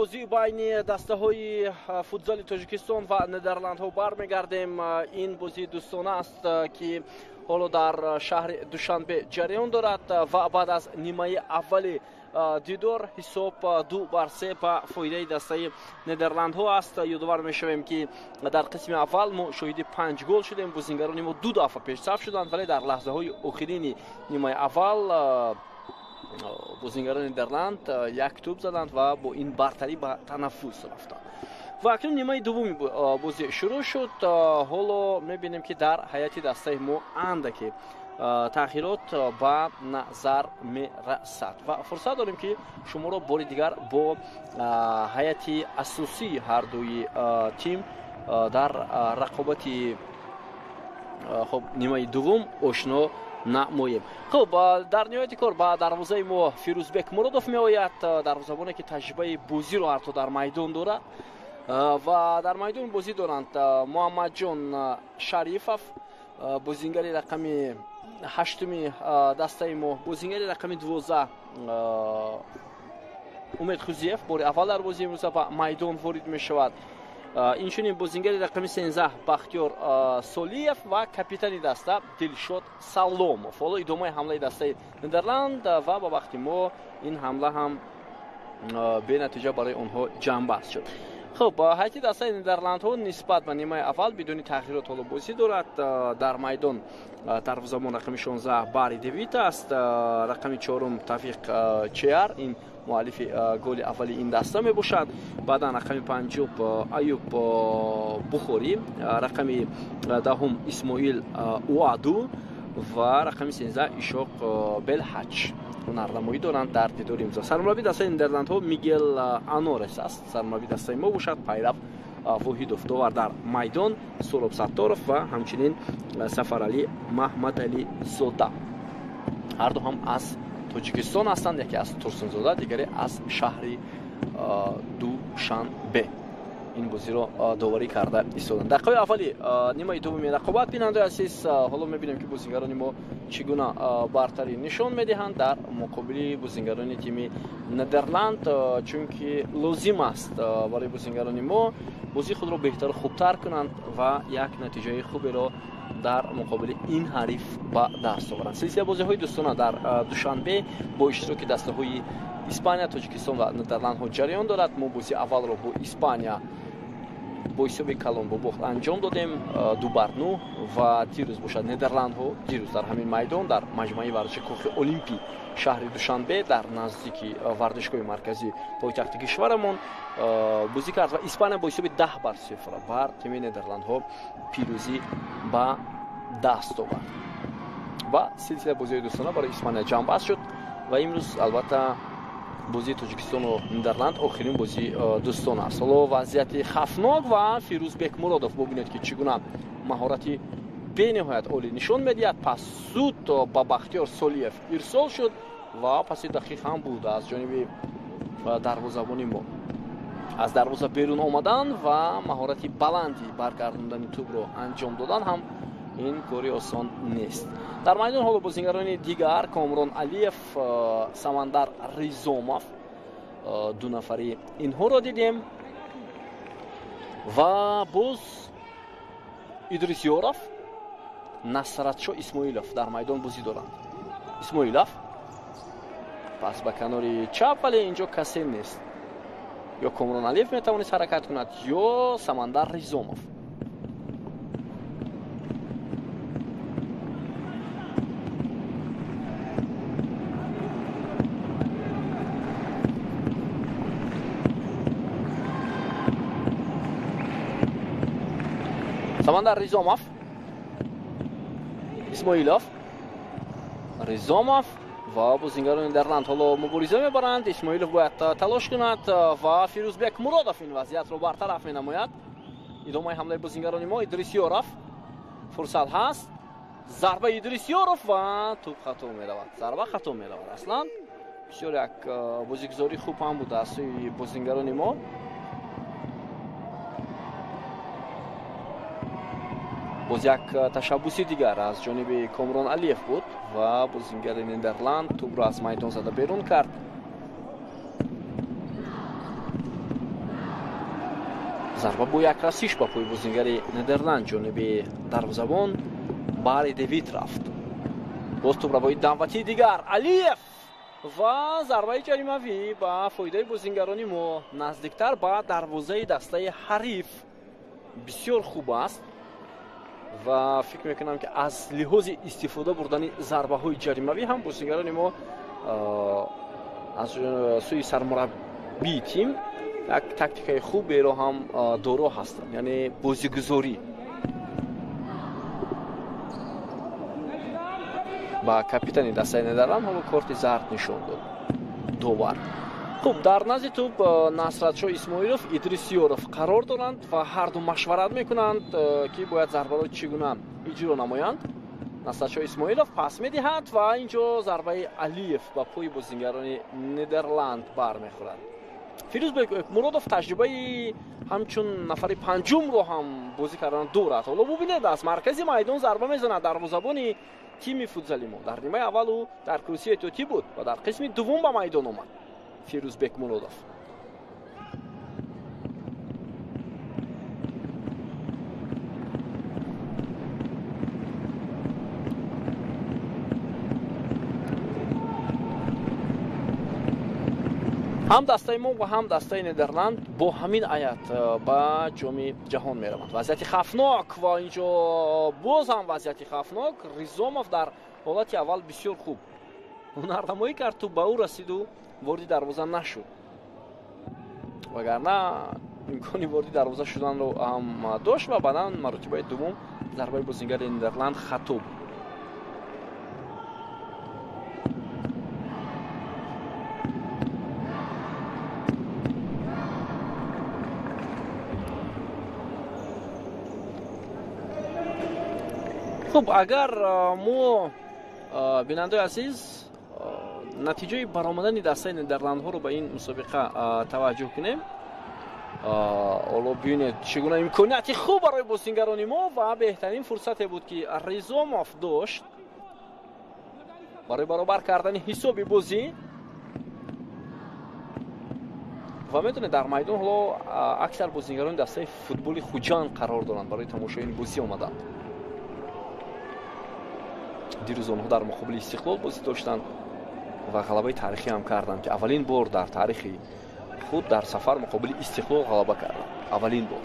بازی بین دسته‌های فوتبال تاجیکستان و ندرلندها برمیگردیم. این بازی دوستانه است که حالا در شهر دوشنبه جریان دارد و بعد از نیمه اولی دیدار حساب 2-3 به فایده دسته ندرلندها است. یادآور میشویم که در قسم اول ما شاهد 5 گل شدیم. بازیگران ما 2 دفعه پیشرفت شدند، ولی در لحظه های آخرین نیمه اول بازیگران ندرلند یک توپ زدند و با این برتری به تنفس رفتند. و اکنون نیمه دوم بازی شروع شد. حالا میبینیم که در هیئت دسته ما اندکی تغییرات به نظر میرسد و فرصت داریم که شما را بار دیگر با هیئت اساسی هر دوی تیم در رقابت نیمه دوم آشنا نماییم. خب در نهایت کار با دروازه ما فیروزبک مرادوف می آید، دروازه‌بانی که تجربه بازی رو حتی در میدان دارد و در میدان بازی دارند محمد جان شریفов، بازیگر رقم 8 دسته ما، بازیگر رقم 12 امید خوزیف بار اول در بازی امروز به میدان وارد می شود. اینچنین بازیگر رقم 13 بختیار سولیف و کاپیتان دسته دلشاد سالومов. حالا ادامه حمله دسته ندرلند و با وقتی ما این حمله هم به نتیجه برای آنها جنبست شد. خب هیئت دسته ندرلندها نسبت به نیمه اول بدون تغییرات حالا بازی دارد. در میدان دروازه‌بان رقم 16 باری دیویت است، رقم 4 توفیق چیار این مؤلف گل اولی این دسته می باشد. بعدا رقم 5 ایوب بخوری، رقم 10 اسماعیل اوادو و رقم 13 اشاق بلحج هنرنمایی دارند در دیدار امروز. سرمربی دسته ندرلندها میگل آنورس است. سرمربی دسته ما باشد پیرو واحدوف. داور در میدان سوراب ستاروف و همچنین سفرعلی محمد علی زاده. هر دو هم از تاجیکستان هستند، یکی از ترسنزاده، دیگری از شهر دوشنبه. این بازی رو داوری کرده ایستادند. دقیقه اولی نیمه دوم رقابت بیننده عزیز، حالا میبینیم که بازیگران ما چگونه برتری نشان میدهند در مقابل بازیگران تیم ندرلند، چون که لازم است برای بازیگران ما بازی خود را بهتر خوبتر کنند و یک نتیجه خوبی را در مقابل این حریف به دست آورند. سلسله بازی های دوستانه در دوشنبه با اشتراک دسته های اسپانیا، تاجیکستان و ندرلندها جریان دارد. ما بازی اول را با اسپانیا با حساب کلان با باخت انجام دادیم 2-9 و دیروز باشد ندرلندها دیروز در همین میدان در مجمع ورزشی کوخ المپی شهر دوشنبه در نزدیک ورزشگاه مرکزی پایتخت کشورمان بازی کرد و اسپانیا با حساب 10-0 بر تیم ندرلندها پیروزی به دست آورد و سلسله بازی دوستانه برای اسپانیا جنبست شد. و امروز البته بازی تاجیکستان و ندرلند آخرین بازی دوستانه است. حالا وضعیت خفناک و فیروزبک مرادوف ببینید که چگونه مهارتی به نهایت عالی نشان میدهد. پس زود با بختیار سولیف ارسال شد و پس دقیق هم بود از جانب دروازه‌بان ما از دروازه بیرون آمدن و مهارتی بلندی برگرداندن توپ رو انجام دادن هم این کاری آسان نیست. در میدان حالا بازیگران دیگر کامران علیف، سمندر ریزومов دو نفری اینها را دیدیم و باز ادریسیوروف، نصرتشاه اسماعیلوف در میدان بازی دارند. اسماعیلوف پس به کنار چپ، ولی اینجا کسی نیست. یا کامران علیف میتوانست حرکت کند یا سمندر ریزومов. سمندر ریزومов، اسماعیلوف، ریزومов و بازیگران ندرلند حالا مبارزه میبرند. اسماعیلوف باید تلاش کند و فیروزبک مرادوف این وضعیت رو برطرف مینماید. ادامه حمله بازیگران ما ادریسیوروف، فرصت هست، ضربه ادریسیوروف و توپ خطا میرود. ضربه خطا میرود. اصلا بسیار یک بازیگزاری خوب هم بود از سوی بازیگران ما. باز یک تشبوسی دیگر از جانب کامران علیف بود و بازیگر ندرلند توپ را از میدان زده بیرون کرد. зарба бо якрасиш ба пӯи бозингари Нидерланд ҷониби дарвозабон Барри Девид рафт. боз тӯбравои даватии дигар Алиев ва зарбаи ҷаримавӣ ба фоидаи бозингарони мо наздиктар ба дарвозаи дастаи ҳариф бисёр хуб аст ва фикр мекунам ки аз лиҳози истифода бурдани зарбаҳои ҷаримавӣ ҳам бозингарони мо аз сӯи сармураббии тим як тактикаи хуберо ҳам доро ҳастанд, яъне бозигузорӣ. ба капитани дастаи Нидерланд ҳоло корти зард нишон дод довар. хуб, дар назди тӯб Насратшоҳ Исмоилов, Идрис Ёров қарор доранд ва ҳарду машварат мекунанд ки бояд зарбаро чӣ гуна иҷро намоянд. Насратшоҳ Исмоилов пас медиҳад ва инҷо зарбаи Алиев ба пӯи бозингарони Нидерланд бармехӯрад. Фирӯз Бекмуродов таҷрибаи ҳамчун нафари панҷумро ҳам бозӣ кардан дорад. ҳоло бубинед аз маркази майдон зарба мезанад дарвозабони тими футзали мо. дар нимаи аввал ӯ дар курсии эҳтиётӣ буд ва дар қисми дуввум ба майдон омад. Фирӯз Бекмуродов ҳам дастаи мо ва ҳам дастаи Нидерланд бо ҳамин аят ба ҷоми ҷаҳон мераванд. вазъияти хавфнок ва инҷо боз ҳам вазъияти хавфнок. Ризомов дар ҳолати аввал бисёр хуб ҳунарнамоӣ кард, ту ба ӯ расиду ворди дарвоза нашуд. вагарна имкони ворди дарвоза шуданро ҳам дошт ва баъдан маротибаи дуввум зарбаи бозингари Нидерланд хато буд. хуб, агар мо бинандаи азиз натиҷаи баромадани дастаи Нидерландҳоро ба ин мусобиқа таваҷҷӯҳ кунем, ҳоло бинед чӣ гуна имконияти хуб барои бозингарони мо ва беҳтарин фурсате буд ки Ризомов дошт барои баробар кардани ҳисоби бозӣ. ва метавонед дар майдон ҳоло аксар бозингарони дастаи футболи хуҷанд қарор доранд, барои тамошои ин бозӣ омаданд. дирӯз онҳо дар муқобили Истиқлол бозӣ доштанд ва ғалабаи таърихӣ ҳам карданд ки аввалин бор дар таърихи худ дар сафар муқобили Истиқлол ғалаба карданд. аввалин бор.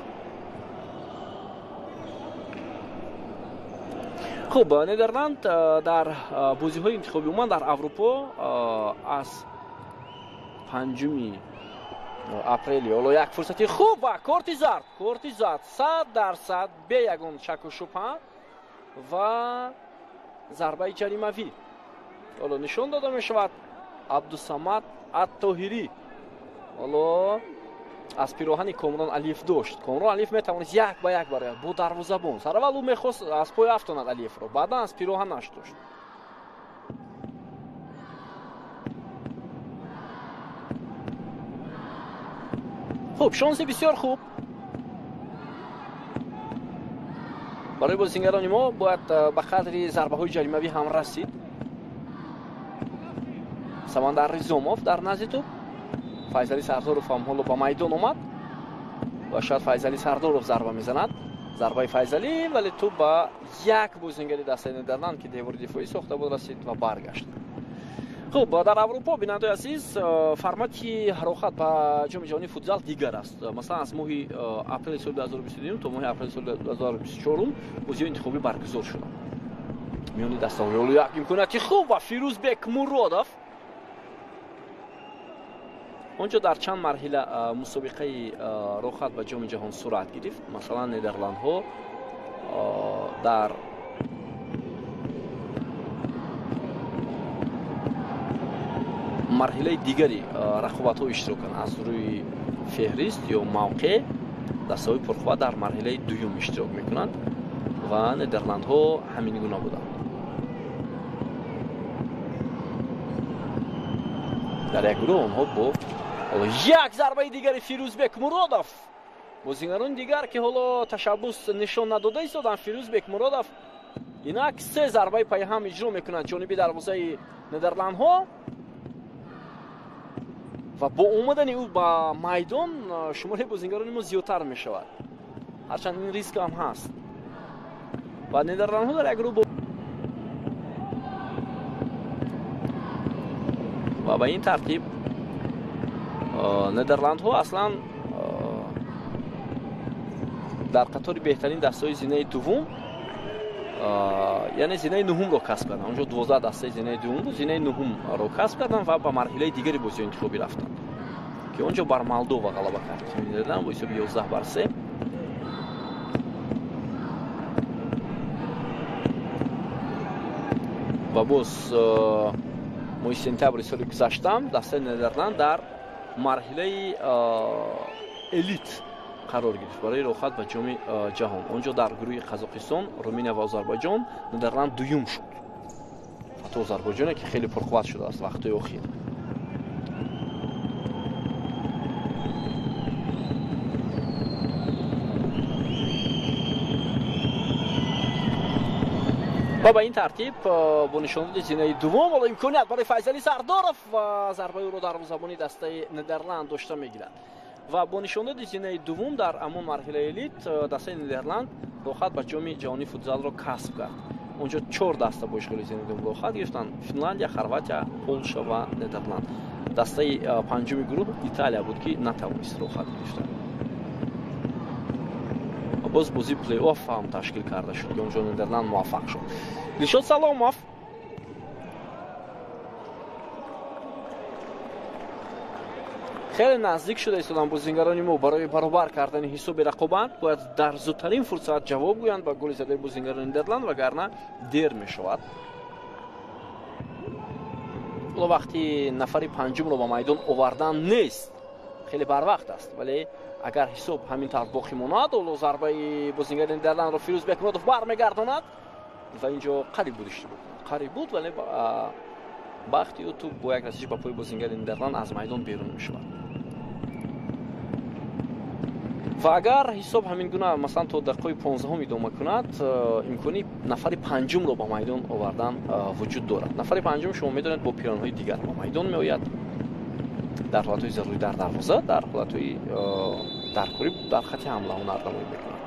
хуб, Нидерланд дар бозиҳои интихобӣ умуман дар Аврупо аз 5 апрели ҳоло як фурсати хуб ва корти зард 100% бе ягон шаку шубҳа ва зарбаи ҷаримавӣ ҳоло нишон дода мешавад. Абдусамад Ат-Тоҳирӣ ҳоло аз пироҳани Комрон Алиев дошт. Комрон Алиев метавонист як ба як барояд бо дарвозабон. Сараввал ӯ мехост аз пой афтонад Алиевро, баъдан аз пироҳанаш дошт. хуб, шонси бисёр хуб барои бозингарони мо бояд ба қадри зарбаҳои ҷаримавӣ ҳам расид. Самандар Ризомов дар назди тӯб. Файзали Сардоров ҳам ҳоло ба майдон омад ва шояд Файзали Сардоров зарба мезанад. зарбаи Файзалӣ, вале тӯб ба як бозингари дастаи Нидерланд ки девори дифоӣ сохта буд расид ва баргашт. хуб, дар Аврупо бинандаи азиз формати ҳарохат ба ҷоми ҷаҳонии футзал дигар аст. Масалан аз моҳи апрели соли 2022 то моҳи апрели соли 2024 бозиҳои интихобӣ баргузор шуданд. миёни дастаҳои ҳоло як имконияти хуб ва Фирӯз Бекмуродов онҷо дар чанд марҳила мусобиқаи рохат ба ҷоми ҷаҳон сурат гирифт. Масалан Нидерландҳо дар марҳилаи дигари рақобатҳо иштирок карданд. аз рӯи феҳрист ё мавқеъ дастаҳои пурқувват дар марҳилаи дуюм иштирок мекунанд ва Нидерландҳо ҳамин гуна буданд. дар як гурӯҳ онҳо бо як зарбаи дигари Фирӯз Бекмуродов, бозингарони дигар ки ҳоло ташаббус нишон надода истоданд. Фирӯз Бекмуродов инак 3 зарбаи пайҳам иҷро мекунад ҷониби дарвозаи Нидерландҳо. و با اومدن او با میدان شماره بازیگران ما زیادتر میشود، هرچند این ریسک هم هست. و ندرلندها در یک گروه و به این ترتیب ندرلندها اصلا در قطار بهترین دسته‌های زینه دوم، یعنی زینه نهم رو کسب کردن. اونجا 12 دسته زینه دوم بود، زینه نهم رو کسب کردن و به مرحله دیگری بازی انتخابی رفتن که اونجا بر مالدووا غلبه کرد تیم ندرلند با حساب 11-3. و باز ماه سپتامبر سال گذشته دسته ندرلند در مرحله الیت قرار گرفت برای رخصت به جام جهان. اونجا در گروه قزاقستان، رومانیا و آذربایجان ندرلند دوم شد. حتی آذربایجان که خیلی پرقوت شده است وقتی اخیر. و به این ترتیب با نشاندن زینه دوم و امکانیت برای فیصلی سردارف و ضربه او را در زبانی دسته ندرلند داشته میگیرد و با نشاندن زینه دوم در امان مرحله الیت دسته ندرلند رخصت به جام جهانی فوتبال را کسب کرد. اونجا 4 دسته با اشغال زینه دوم رخصت گرفتند: فنلاندیا، خرواتیا، پولشا و ندرلند. دسته پنجم گروه ایتالیا بود که نتوانست رخصت گرفت. باز بازی پلی آف هم تشکیل کرده شد که اونجا ندرلند موفق شد. دلشاد سلامов خیلی نزدیک شده ایستادن بازیگران ما برای برابر کردن حساب رقابت. باید در زودترین فرصت جواب گویند به گل زده بازیگران ندرلند وگرنه دیر می شود. وقتی نفر پنجم رو با میدان آوردن نیست خیلی بر وقت است، ولی اگر حساب همین طرف باقی ماند و ضربه بازیگر ندرلند رو فیروز بکمرودوف برمیگرداند و اینجا قریب بود اشتباه قریب بود، ولی وقتی او توپ با یک رسیدگی به پای بازیگر ندرلند از میدان بیرون میشود. و اگر حساب همین گونه مثلا تا دقیقه 15 ادامه کند امکانی نفر پنجم رو با میدان آوردن وجود دارد. نفر پنجم شما میدونید با پیرانهای دیگر با میدان میآید، در حالتهای ضروری در دروازه، در حالتهای درکاری در خط حمله و نردبانی میکنند.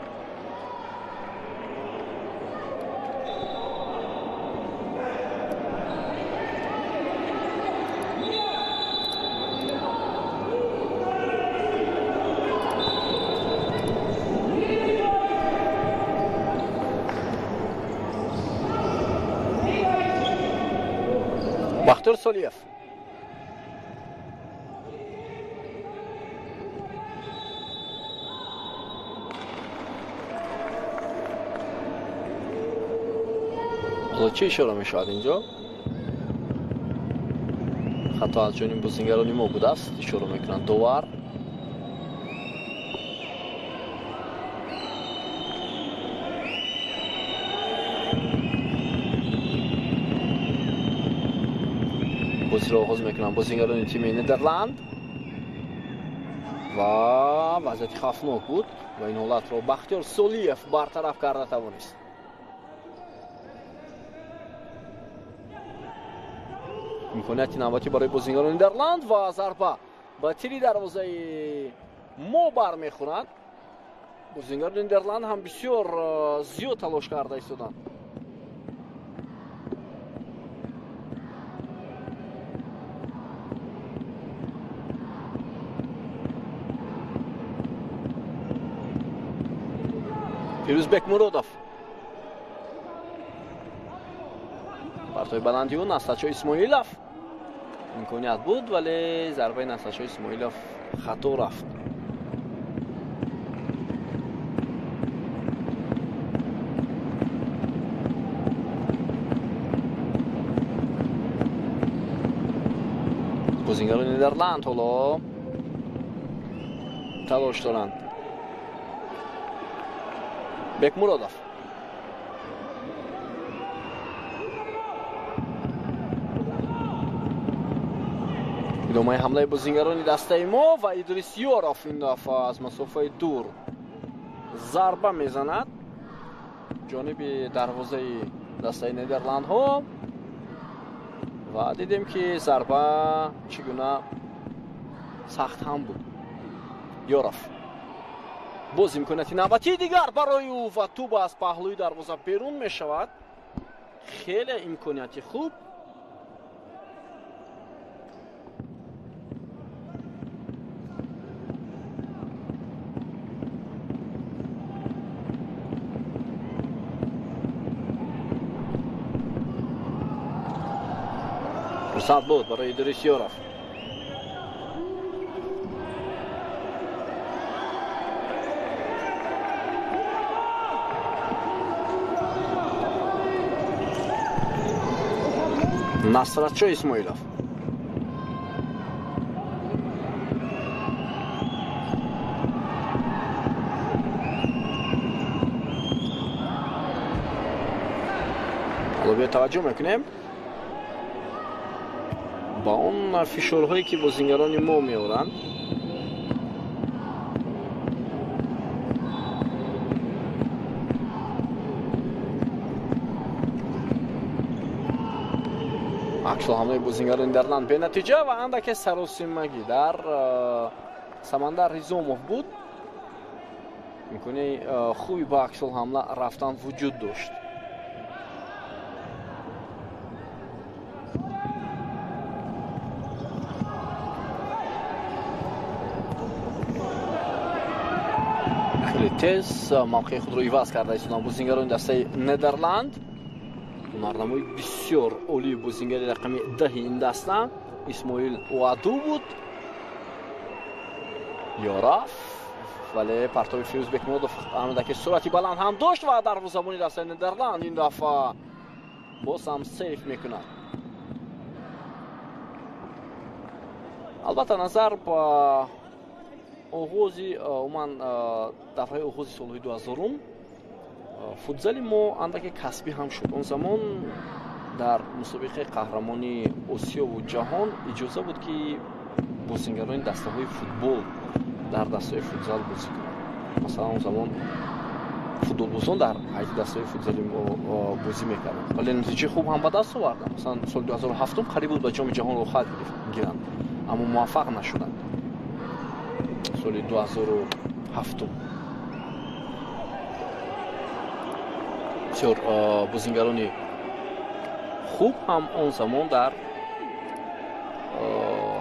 بختیار سالیف چه اشاره می شود اینجا؟ خطا از جانب بازیگران ما بوده است، اشاره میکنند داور. بازی را آغاز میکنند بازیگران تیم ندرلند و وضعیت خطرناک بود و این حالت را بختیار سالیف برطرف کرده توانست. امکانیت نوبتی برای بازیگران ندرلند و ضربه با تیری دروازه ما برمیخورد. بازیگران ندرلند هم بسیار زیاد تلاش کرده ایستادند. فیروز بکمرودوف پرتوی بلندی اون نستچو اسماعیلوف امکانیت بود ولی ضربه نستچو اسماعیلوف خطا رفت. بازیگران ندرلند حالا تلاش دارند. بکمرودوف ادامه حمله بازیگران دسته ما و ادریسیوروف این دفعه از مسافه دور ضربه میزند جانب دروازه دسته ندرلند ها و دیدیم که ضربه چگونه сахт ҳам буд. Ёров боз имконияти навбатии дигар барои ӯ ва тӯб аз паҳлӯи дарвоза берун мешавад. хеле имконияти хуб. фурсат буд барои Идрис Ёров. Насратшо Исмоилов. Ҳоло таваҷҷӯҳ мекунем ба он фишорҳое ки бозингарони мо меоранд. аксҳамлаи бозингарони Нидерланд бенатиҷа ва андаке саросимагӣ дар Самандар Ризомов буд. имконияи хуби ба аксҳамла рафтан вуҷуд дошт. хеле тез мавқеи худро иваз карда истоданд бозингарони дастаи Нидерланд. ҳунарнамои бисёр олии бозингари рақами 10 ин даста Исмоил Уаду буд. Ёров вале партови Фирӯз Бекмуродов амдаки суръати баланд ҳам дошт ва дарвозабони дастаи Нидерланд ин дафъа боз ҳам сейф мекунад. албатта назар ба оғози уман давраи оғози солҳои 2000 футзали мо андаке касбӣ ҳам шуд. он замон дар мусобиқаи қаҳрамони осиёву ҷаҳон иҷоза буд ки бозингарони дастаҳои футбол дар дастаҳои футзал бозӣ кунанд. масалан он замон футболбозон дар ҳайати дастаҳои футзали мо бозӣ мекарданд, вале натиҷаи хуб ҳам ба даст оварданд. масалан соли 2007 қариб буд ба ҷоми ҷаҳонро хат гиранд, аммо муваффақ нашуданд. соли 2007 бисёр бозингарони хуб ҳам он замон дар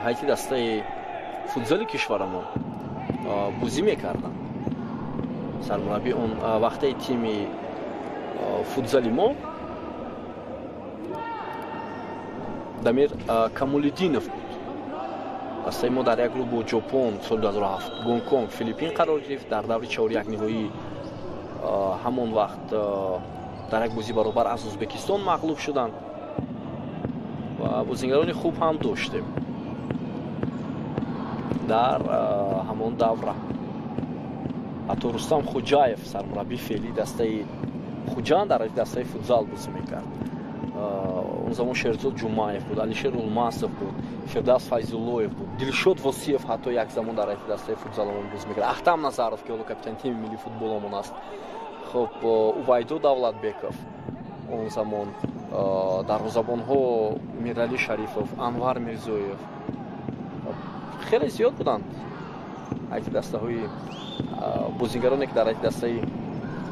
ҳайати дастаи футзали кишварамон бозӣ мекарданд. сармураббии он вақтаи тими футзали мо Дамир Камолиддинов буд. дастаи мо дар як групп бо ҷопон соли 2007, Гонконг, Филиппин қарор гирифт. дар даври 4-1 ниҳоӣ ҳамон вақт дар як бозӣ баробар аз Ӯзбекистон мағлуб шуданд ва бозингарони хуб ҳам доштем дар ҳамон давра. ҳатто Рустам Хуҷаев сармураббии феълии дастаи Хуҷанд дар дастаи футзал бозӣ мекард. он замон Шерзод Ҷумаев буд, Алишер Улмасов буд, Фирдавс Файзуллоев буд, Дилшод Восиев ҳатто як замон дар дастаи футзаламон бозӣ мекард. Ахтам Назаров ки ҳоло капитани тими миллии футболамон аст. хуб Увайдо Давлатбеков он замон, дарвозабонҳо Мирали Шарифов, Анвар Мирзоев хеле зиёд буданд. ҳайати дастаҳои бозингароне ки дар ҳайати дастаи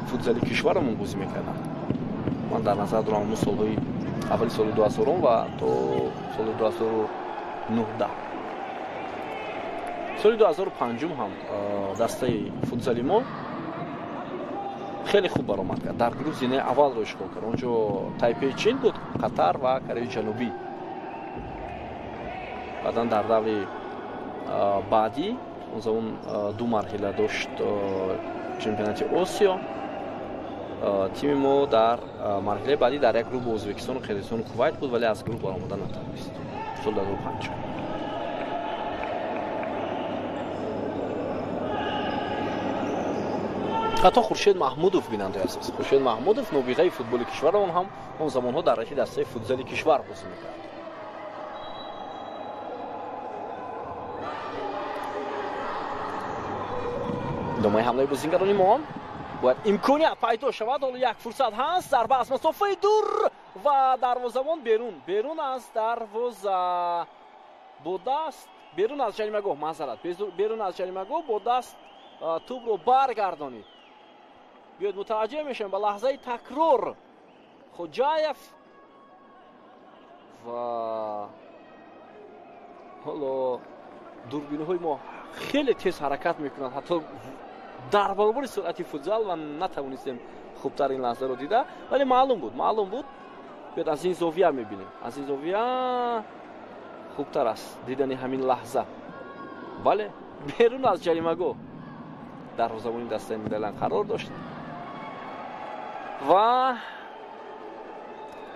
футзали кишварамон бозӣ мекарданд. ман дар назар дорам ҳамун солҳои аввали соли 2000 ва то соли 2019. соли 2005 ҳам дастаи футзали мо хеле хуб баромад кард. дар групп зинаи аввалро ишғол кард. он ҷо Тайпей Чин буд, Қатар ва Кореяи Ҷанубӣ. баъдан дар даври баъдӣ он замон ду марҳила дошт чемпионати Осиё. тими мо дар марҳилаи баъдӣ дар як групп бо Ӯзбекистону Қирғизистону Кувайт буд, вале аз групп баромада натавонист. соли 2005. ҳатто Хуршед Маҳмудов бинандаи асос. Хуршед Маҳмудов нобиғаи футболи кишварамон ҳам он замонҳо дар ҳайати дастаи футзали кишвар бозӣ мекард. идомаи ҳамлаи бозингарони мо бояд имконият пайдо шавад. ҳоло як фурсат ҳаст. зарба аз масофаи дур ва дарвозабон берун аст. дарвоза бо даст بیرون از جریمه‌گاه، معذرت، بیرون از جریمه‌گاه با دست توپ رو برگردانید. بیاید متوجه میشیم به لحظه تکرار خوجاєв و حالا دوربین‌های ما خیلی تیز حرکت میکنند، حتی در برابر سرعت فوتزال و نتوانستیم خوبتر این لحظه رو دیده، ولی معلوم بود. بیاید از این زاویه میبینیم، از این زاویه خوبتر است دیدن همین لحظه. بله، بیرون از جریمه‌گاه دروازه‌بان دسته نیدرلند قرار داشت و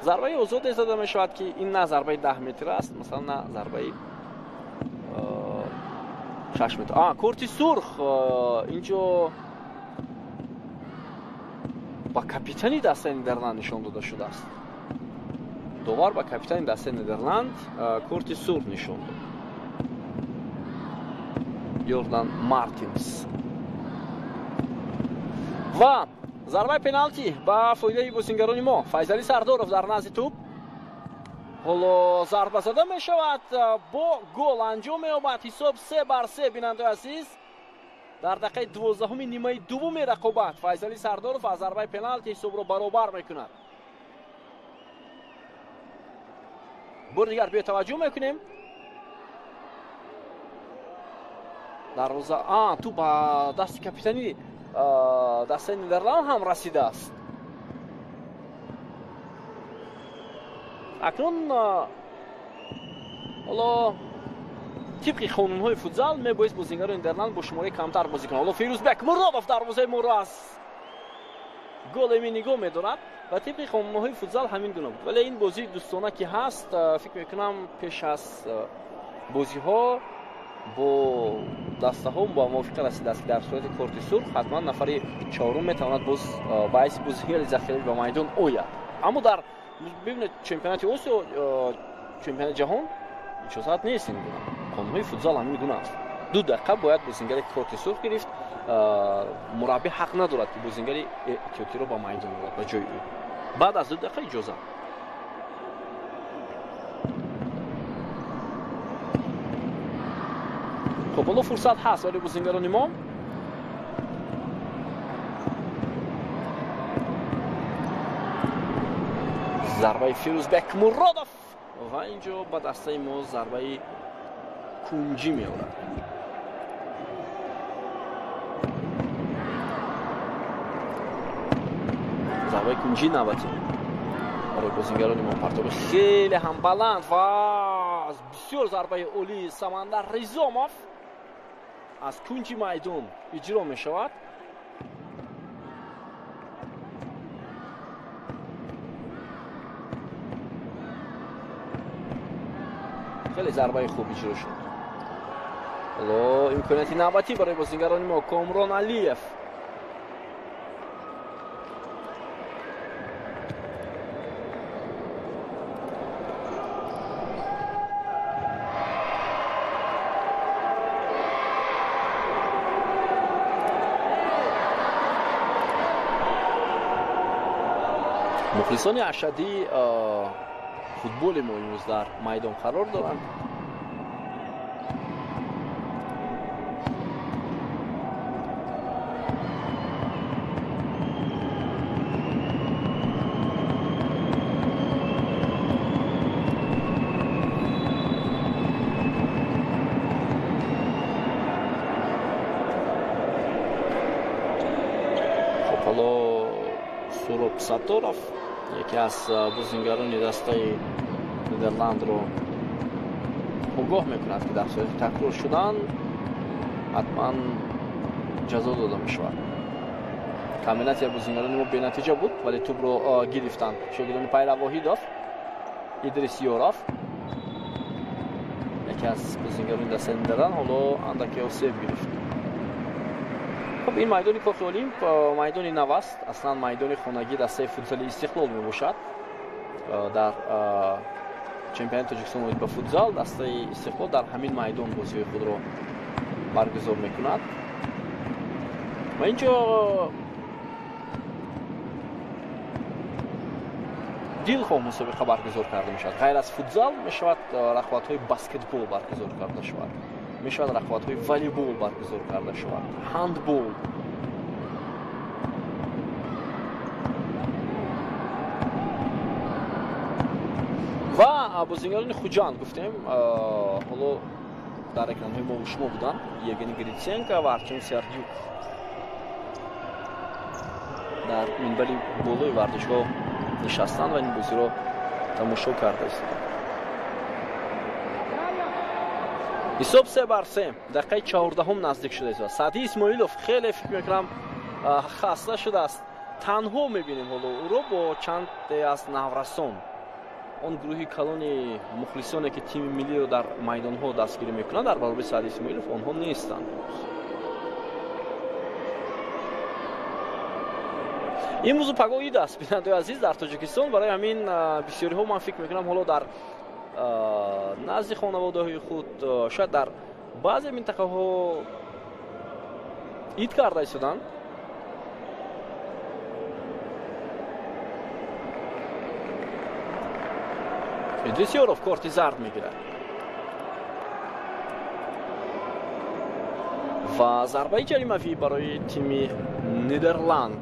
ضربه آزاد زده می شود که این نه ضربه 10 متر است، مثلا نه ضربه 6 متر. کورتی سرخ اینجا با کاپیتانی دسته نیدرلند نشان داده شده است. دوبار با کاپیتان دسته نیدرلند کورتی سرخ نشان داد. یوردان مارتینز و ضربه پنالتی با فایده بازیگران ما. فیصلی سردارов در نزد توپ، حالا ضربه زده می شود، با گل انجام می یابد. حساب 3-3 بیننده عزیز در دقیقه 12 نیمه دوم رقابت. فیصلی سردارov از ضربه پنالتی حساب رو برابر می کند. بار دیگر بیا توجه میکنیم در روزا تو با دست کاپیتانی دست نیدرلند هم رسیده است. اکنون حالا طبق قانون‌های فوتزال میبایست بازیگران نیدرلند با شماره کمتر بازی کنند. حالا فیروزبک مرادov دروازه ما را از گل می نگاه می‌دارد و طبق قانون‌های فوتزال همین گونه بود. ولی این بازی دوستانه که هست، فکر میکنم پیش از بازی‌ها با دسته ها با موافقه رسیده است که در صورت کارت سرخ حتما نفر چهارم میتواند باعث بازی ذخیره به میدان آید. اما در ببینید چمپیونات آسیا، چمپیونات جهان اجازت نیست. این قانون‌های فوتزال همین گونه است. 2 دقیقه باید بازیگر کارت سرخ گرفت. مربی حق ندارد که بازیگر احتیاطی رو با میدان آورد به جای او. بعد از 2 دقیقه اجازه. خب حالا فرصت هست برای بازیگران ما. ضربه فیروزبک مرادov و اینجا با دسته ما ضربه کنجی می آورد. ضربه کنجی نوبتی برای بازیگران ما. پرتاب خیلی هم بلند و بسیار ضربه عالی سمندر ریزاموف از کنج میدان اجرا می شود. خیلی ضربه خوب اجرا شد. حالا امکانیت نوبتی برای بازیگران ما. کامران علیف مخلصان اشدی فوتبال ما امروز در میدان قرار دارند. خب حالا سوراب ساتورov یکی از بازیگران دسته نیدرلند رو آگاه میکند که در صورت تکرار شدن حتما جزا داده می شود. کاملا تیر بازیگران ما به نتیجه بود ولی توپ رو گرفتند. شاگردان پیرواهیدov، ادریسیورov یکی از بازیگران دسته نیدرلند حالا اندکی آسیب گرفت. خب این میدان کاخ المپ میدان نو است. اصلا میدان خانگی دسته فوتزال استقلال می باشد. در چمپیونات تاجیکستان با فوتزال دسته استقلال در همین میدان بازی خود را برگزار میکند. و اینجا дилхоҳ мусобиқа баргузор карда мешавад. ғайр аз футзал мешавад рақобатҳои баскетбол баргузор карда шавад, мешавад рақобатҳои волейбол баргузор карда шавад, ҳандбол. ва бозингарони хуҷанд гуфтем ҳоло дар экранҳои мо шумо буданд. Евгений Гриценко ва Артем Сердюк дар минбари болои варзишгоҳ нишастанд ва ин бозиро тамошо карда истоданд. ҳисоб 3-3. дақиқаи 14 наздик шуда истоад. Саъди Исмоилов хеле фикр мекунам хаста шудааст. танҳо мебинем ҳоло ӯро бо чанде аз наврасон, он гурӯҳи калони мухлисоне ки тими миллиро дар майдонҳо дастгирӣ мекунанд дар баробари Саъди Исмоилов онҳо нестанд. ин мувзӯъ пагоид аст бинандаи азиз дар Тоҷикистон. барои ҳамин бисёриҳо ман фикр мекунам ҳоло дар назди хонаводаҳои худ шояд дар баъзе минтақаҳо ид карда истоданд. Идрисёров корти зард мегирад ва зарбаи ҷаримавӣ барои тими Нидерланд.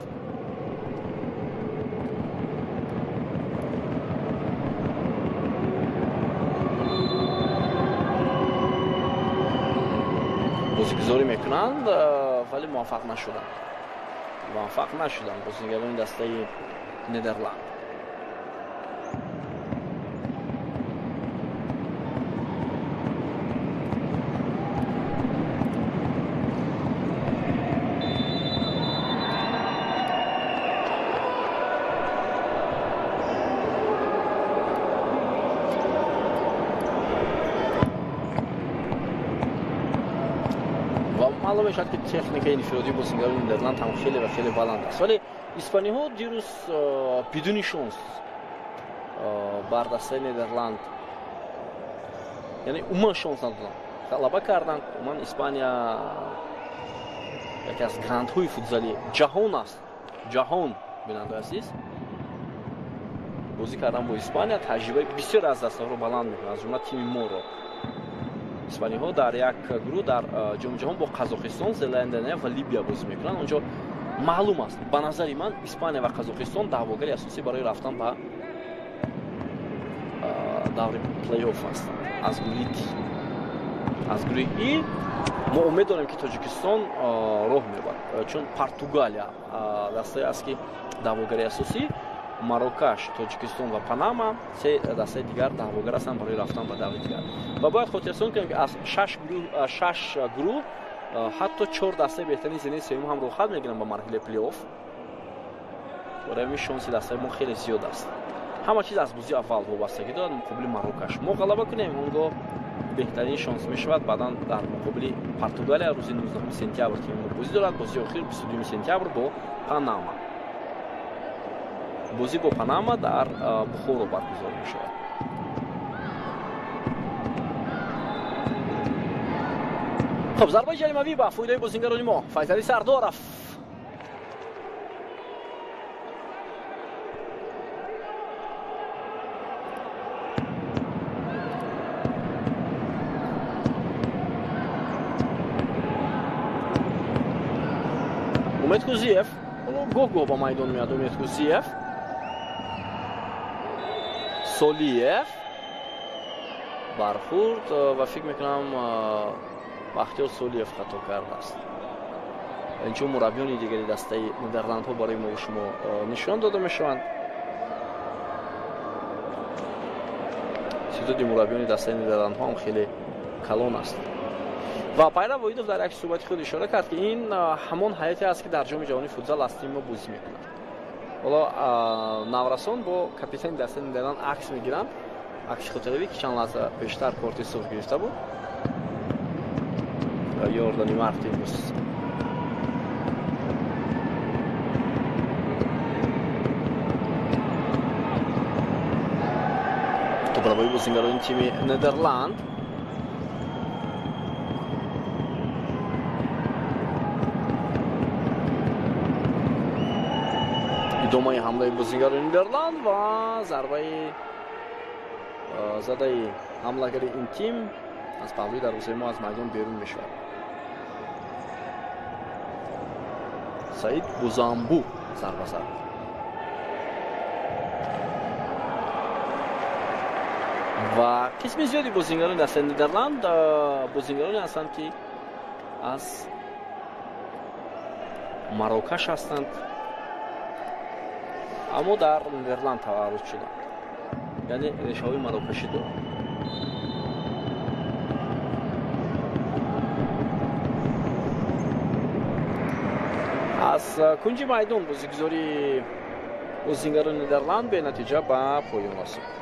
бозигузорӣ мекунанд вале муваффақ нашуданд бозигарони дастаи Нидерланд. маълум мешавад ки техникаи инфиродии бозигарони Нидерланд ҳам хеле ва хеле баланд аст, вале испаниҳо дирӯз бидуни шонс бар дастаи Нидерланд, яъне умуман шонс надоданд, ғалаба карданд. умуман Испания яке аз грандҳои футзали ҷаҳон аст. ҷаҳон бинандаи азиз, бозӣ кардан бо Испания таҷрибаи бисёр аз дастаҳоро баланд мекунад, аз ҷумла тими моро. испаниҳо дар як гурӯҳ дар ҷоми ҷаҳон бо Қазоқистон, Зеландия ва Либия бозӣ мекунанд. онҷо маълум аст, ба назари ман Испания ва Қазоқистон даъвогари асосӣ барои рафтан ба даври плей-офф ҳастанд. аз гурӯҳи И мо умед дорем ки Тоҷикистон роҳ мебарад, чун Португалия дастае аст ки даъвогари асосӣ, Марокаш, Тоҷикистон ва Панама се дастаи дигар даъвогар ҳастанд барои рафтан ба даври дигар. ва бояд хотиррасон кунем ки аз 6 гурӯҳ ҳатто 4 дастаи беҳтарини зини сеюм ҳам роҳат мегиранд ба марҳилаи плей-офф. барои ҳамин шонси дастаи мо хеле зиёд аст. ҳама чиз аз бозии аввал вобастагӣ дорад. муқобили Марокаш мо ғалаба кунем, он гоҳ беҳтарин шонс мешавад. баъдан дар муқобили Португалия рӯзи 19 сентябр ки бозӣ дорад. бозии охир 22 сентябр бо Панама. бозӣ бо Панама дар Бухоро баргузор мешавад. خب ضربه جریمه‌ای با فایده بازیگران ما فیصلی سردارов امید کوزیف گوه با میدان میاد. امید کوزیف سولیف برخورد و فکر میکنم بختیار سولیف خطا کرده است. اینجا مربیان دیگری دسته نیدرلند ها برای ما و شما نشان داده میشوند. تعداد مربیان دسته نیدرلند ها هم خیلی کلان است. و پیرو وحیدوف در یک صحبت خود اشاره کرد که این همان حیاتی است که در جام جهانی فوتبال از تیم ما بازی میکنند. حالا نورسان با کاپیتان دسته نیدرلند عکس میگیرند. عکس خاطروی که چند لحظه پیشتر کارت سرخ گرفته بود. Jordan Martins. To prawo bozingaro timi Nederland. ادامه حمله بازیگر نیدرلند و ضربه زده حمله‌گر این تیم از پهلوی دروازه ما از میدان بیرون میشود. سعید بوزامبو ضربه زد. و قسم زیادی بازیگران دست نیدرلند بازیگرانی هستند که از مراکش هستند اما در نیدرلند تولد شدند، یعنی ریشه‌های مراکشی دارند. از کنج میدان بازیگزاری بازیگران نیدرلند به نتیجه به پایان رسید.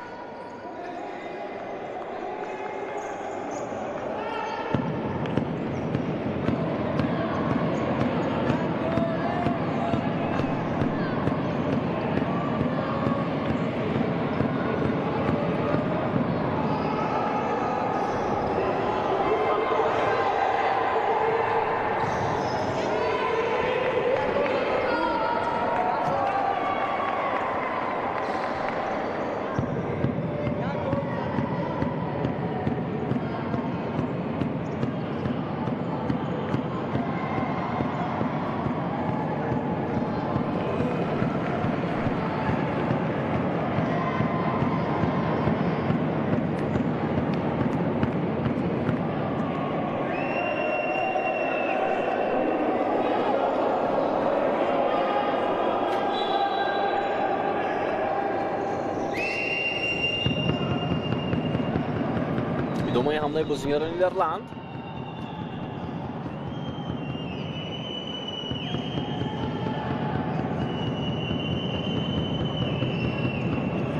ادامه حمله بازیگران نیدرلند.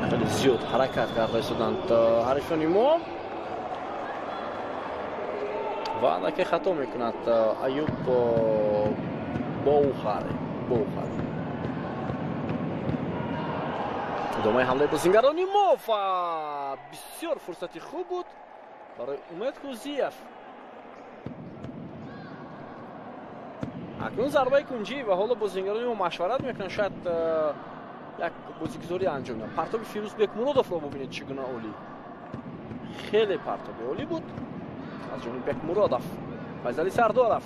خیلی زیاد حرکت کرده شدند حریفان ما و اندکی خطا میکند ایوب باوخاری. ادامه حمله بازیگران ما و بسیار فرصتی خوب بود برای امید کوزیف. اکنون ضربه کنجی و حالا بازیگران ما مشورت میکنن شاید یک بازیگزاری انجام دهند. پرتاب فیروز بکمرودوف را ببینید چگونه عالی، خیلی پرتاب عالی بود از جانب بکمرودوف. فیضلی سردارف،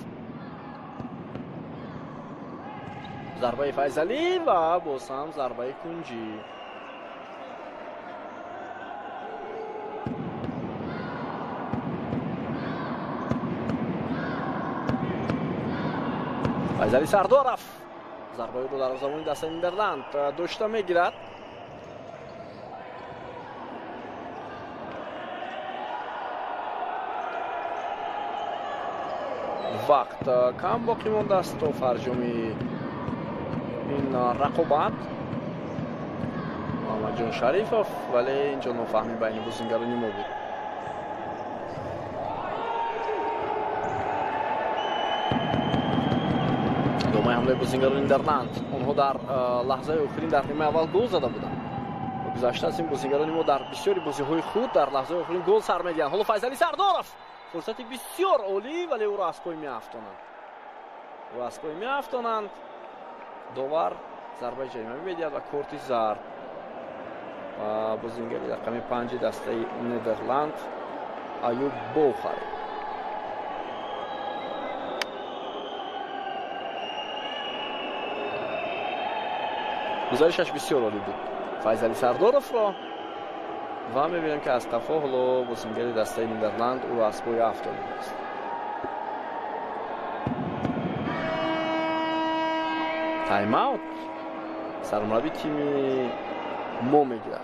ضربه فیضلی و باز هم ضربه کنجی. فیضلی سردارف ضربه رو در زمین دست نیدرلند داشته میگیرد. وقت کم باقی مانده است تا فرجام این رقابت. محمد جان شریفов ولی اینجا نفهمی بین بازیگران ما بود. ادامه حمله بازیگران نیدرلند. آنها در لحظه آخرین در نیمه اول گل زده بودند. گذشته از این بازیگران ما در بسیاری بازی‌های خود در لحظه آخرین گل سر می‌دهند. حالا فیضلی سردارف فرصتی بسیار عالی ولی او را از پای می‌افتانند. داور ضربه جریمه می‌دهد و کارت زرد و بازیگر رقم 5 دسته نیدرلند ایوب باوخاری. گزارشش بسیار عالی بود فیضلی سردارف را و می‌بینیم که از قفا حالا بازیگر دسته نیدرلند او را از پای افتاده است. تایم اوت سرمربی تیم ما میگیرد.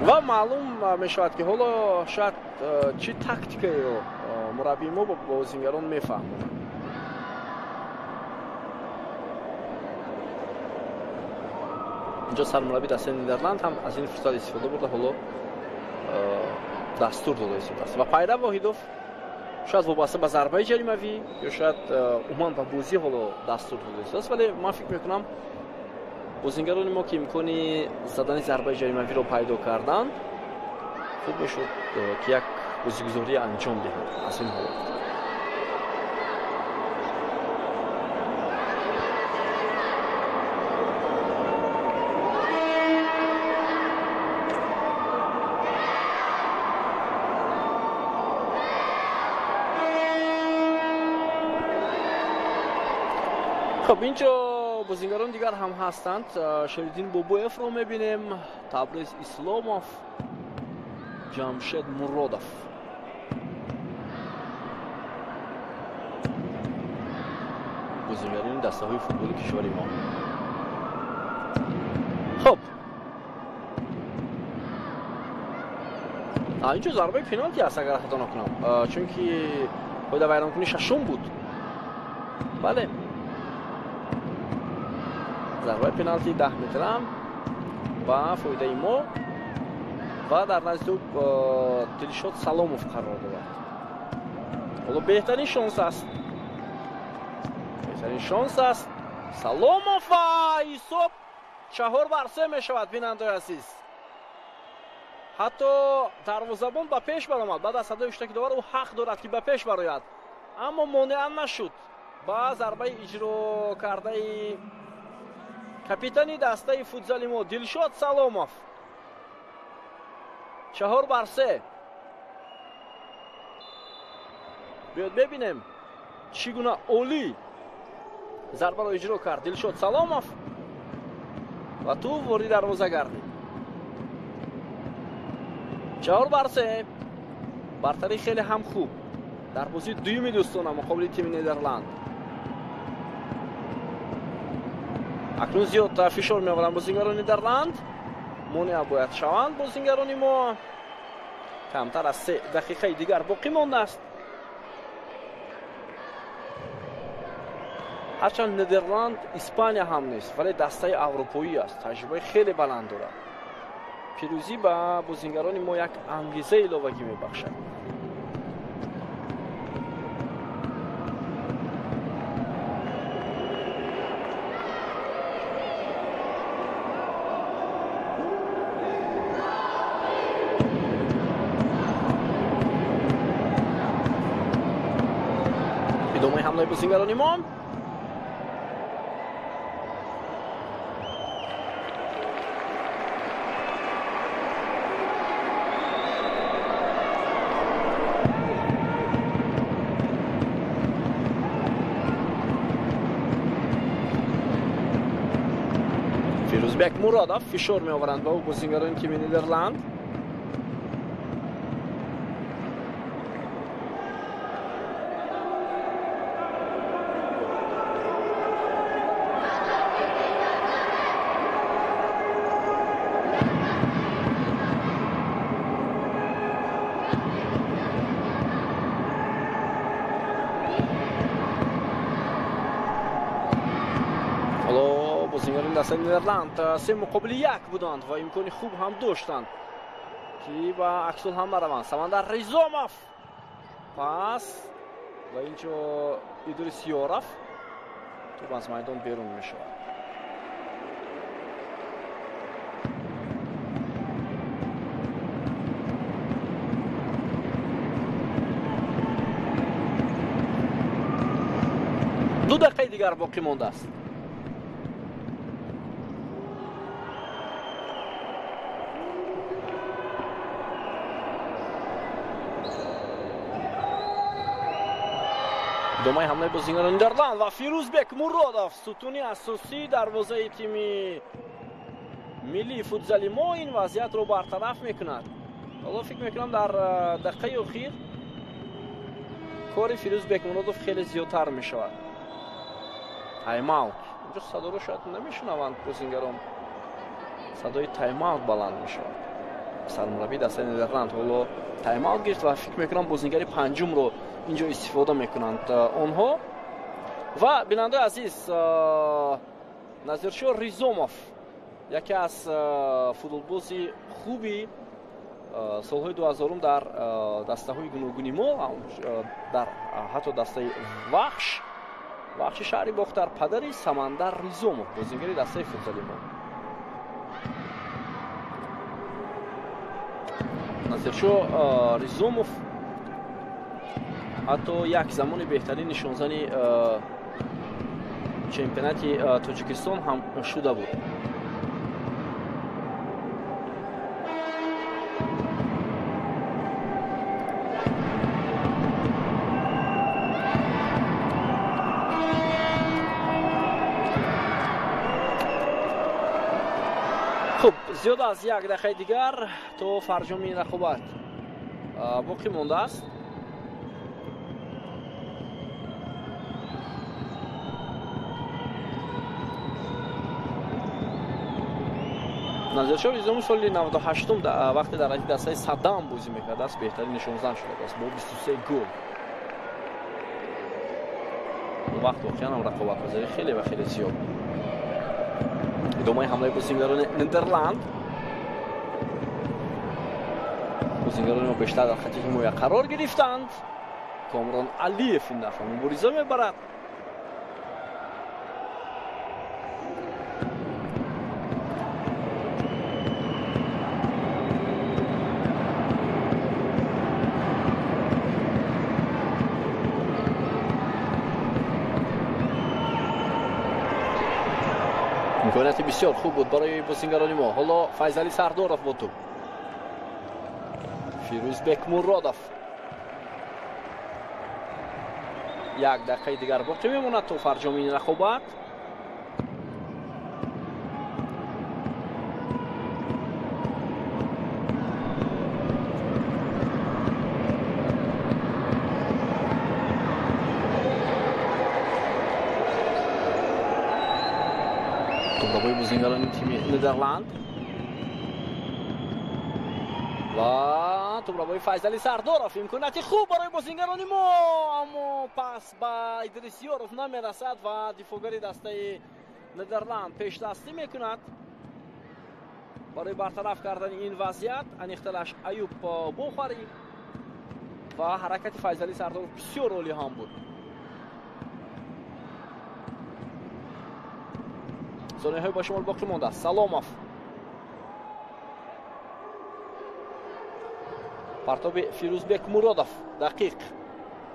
و معلوم میشود که حالا شاید چی تاکتیکی رو مربی ما با بازیگران میفهمونه. اینجا سرمربی دسته نیدرلند هم از این فرصت استفاده برده، حالا دستور داده است و پیرو واحدوف شاید وابسته به ضربه جریمه‌ای یا شاید عموما به بازی حالا دستور داده است، ولی من فکر میکنم بازیگران ما که امکانی زدن ضربه جریمه‌ای رو پیدا کردن خوب میشد که یک بازیگزاری انجام دهند از این حالت. خب اینجا بازیگران دیگر هم هستند. شریدین بوبویف رو میبینیم، تبریز اسلاموف، جمشید مرادوف. بازیگران دسته های فوتبال کشور ما. خب اینجا ضربه پنالتی است اگر خطا نکنم، چون که باید ویران کنی ششم بود. بله ضربه پنالتی 10 مترم با فایده ما و در نزد دلشاد سلاموف قرار دارد. حالا بهترین شانس است، سلاموف و حساب 4-3 می شود. بیننده عزیز حتی دروازه‌بان به پیش برآمد، بعد از صدای اشتراک داور او حق دارد که به پیش برآید، اما مانع نشد. با ضربه اجرا کرده کاپیتانی دسته فوتزال ما دلشاد سلاموف 4-3. بیاید ببینیم چگونه عالی ضربه را اجرا کرد دلشاد سلاموف و تو وارد دروازه گردید. 4-3 برتری خیلی هم خوب در بازی دومی دوستانه مقابل تیم نیدرلند. اکنون زیاد فشار می‌آورند بازیگران نیدرلند، مانع باید شوند بازیگران ما. کمتر از 3 دقیقه دیگر باقی مانده است. هرچند نیدرلند اسپانیا هم نیست ولی دسته اروپایی است، تجربه خیلی بلند دارد. پیروزی به بازیگران ما یک انگیزه علاوه‌ای می‌بخشد. ادامه حمله بازیگران ما. فیروزبک مرادوف فشار می آورند با او بازیگران تیم نیدرلند. بازیگران دسته نیدرلند 3 مقابل 1 بودند و امکان خوب هم داشتند که با عکس‌العمل هم بروند. سمندر ریزاموف پس و اینجا ادریس یارف توپ از میدان بیرون می شود. دو دقیقه دیگر باقی مانده است. ادامه حمله بازیگران نیدرلند و فیروزبک مرادوف ستون اساسی دروازه تیم ملی فوتزال ما این وضعیت رو برطرف میکند. حالا فکر میکنم در دقیقه اخیر کار فیروزبک مرادوف خیلی زیادتر میشود. تایم اوت اینجا صدا رو شاید نمیشنوند بازیگران، صدای تایم اوت بلند میشود. سرمربی دسته نیدرلند حالا تایم اوت گرفت و فکر میکنم بازیگری پنجم رو اینجا استفاده میکنند آنها. و بیننده عزیز نظرشو ریزاموف یکی از فوتبالبازی خوبی سالهای 2000 در دسته های گوناگونی ما، در حتی دسته وحش شهری باختر، پدری سمندر ریزاموف بازیگری دسته فوتبال ما. نظرشو ریزاموف حتی یک زمان بهترین نشانزن چمپیونات تاجیکستان هم شده بود. خب زیاد از 1 دقیقه دیگر تو فرجام این رقابت باقی مانده است. نظرشاه ریزمون سالی 98 وقتی در دسته صدام بازی میکرد است بهترین نشانزن شده است با 23 گل. اون وقت واقعا هم رقابت گذاری خیلی و خیلی زیاد. ادامه حمله بازیگران نیدرلند. بازیگران ما بیشتر در خط حمایت قرار گرفتند. کامران علیف این دفعه مبارزه میبرد. امکاناتی بسیار خوب بود برای بازیگران ما. حالا فیضعلی سردارов با توپ. فیروزبک مرادov. 1 دقیقه دیگر باقی میماند تا فرجام این رقابت. برای بازیگران تیم نیدرلند و تو برای فیضعلی سردارov. امکاناتی خوب برای بازیگران ما اما پس به ادریسیاروف نمیرسد و دفاعگری دسته نیدرلند پیش دستی میکند برای برطرف کردن این وضعیت. انیختلش ایوب بخاری و حرکت فیضعلی سردارov بسیار عالی هم بود. ثانیه های با شمال باقی مانده است. سلامov پرتاب فیروزبک مرادov دقیق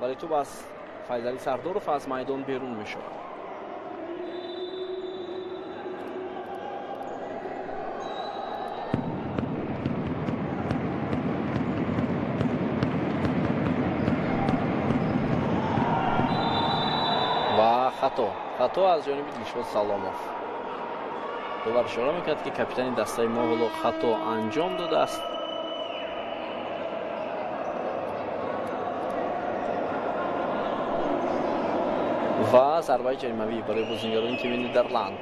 ولی تو از فیضعلی سردارov از میدان بیرون میشود. و خطا از جانب دیلشاد سلامov. دوباره اشاره میکرد که کاپیتان دسته ما حالا خطا انجام داده است. و ضربه جریمه‌ای برای بازیگران تیم نیدرلند.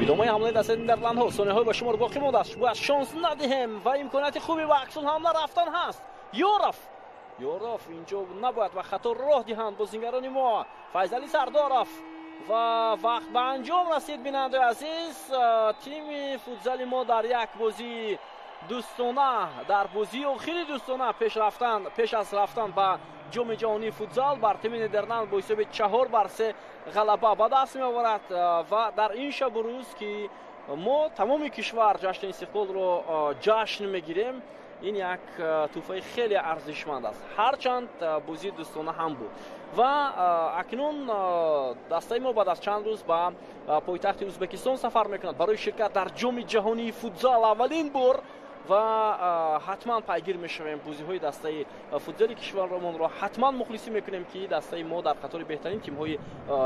ادامه حمله دسته نیدرلند ها. ثانیه های با شمار باقی مانده است. باید شانس ندهیم و امکانات خوبی و عکس الحمله رفتن هست. یوروف اینجا نباید و خطا راه دهند بازیگران ما. فیضعلی سردارov و وقت به انجام رسید. بیننده عزیز تیم فوتزال ما در یک بازی دوستانه در بازی اخیر دوستانه پیش از رفتن به جام جهانی فوتزال بر تیم نیدرلند با حساب 4-3 غلبه به دست می‌آورد و در این شب و روز که ما تمام کشور جشن استقلال رو جشن می‌گیریم این یک تحفه خیلی ارزشمند است هرچند بازی دوستانه هم بود و اکنون دسته ما بعد از چند روز به پایتخت ازبکستان سفر می‌کند برای شرکت در جام جهانی فوتزال اولین بار و حتما پیگیر میشویم بازی‌های دسته فوتزال کشورمان را حتما مخلصی میکنیم که دسته ما در قطار بهترین تیم‌های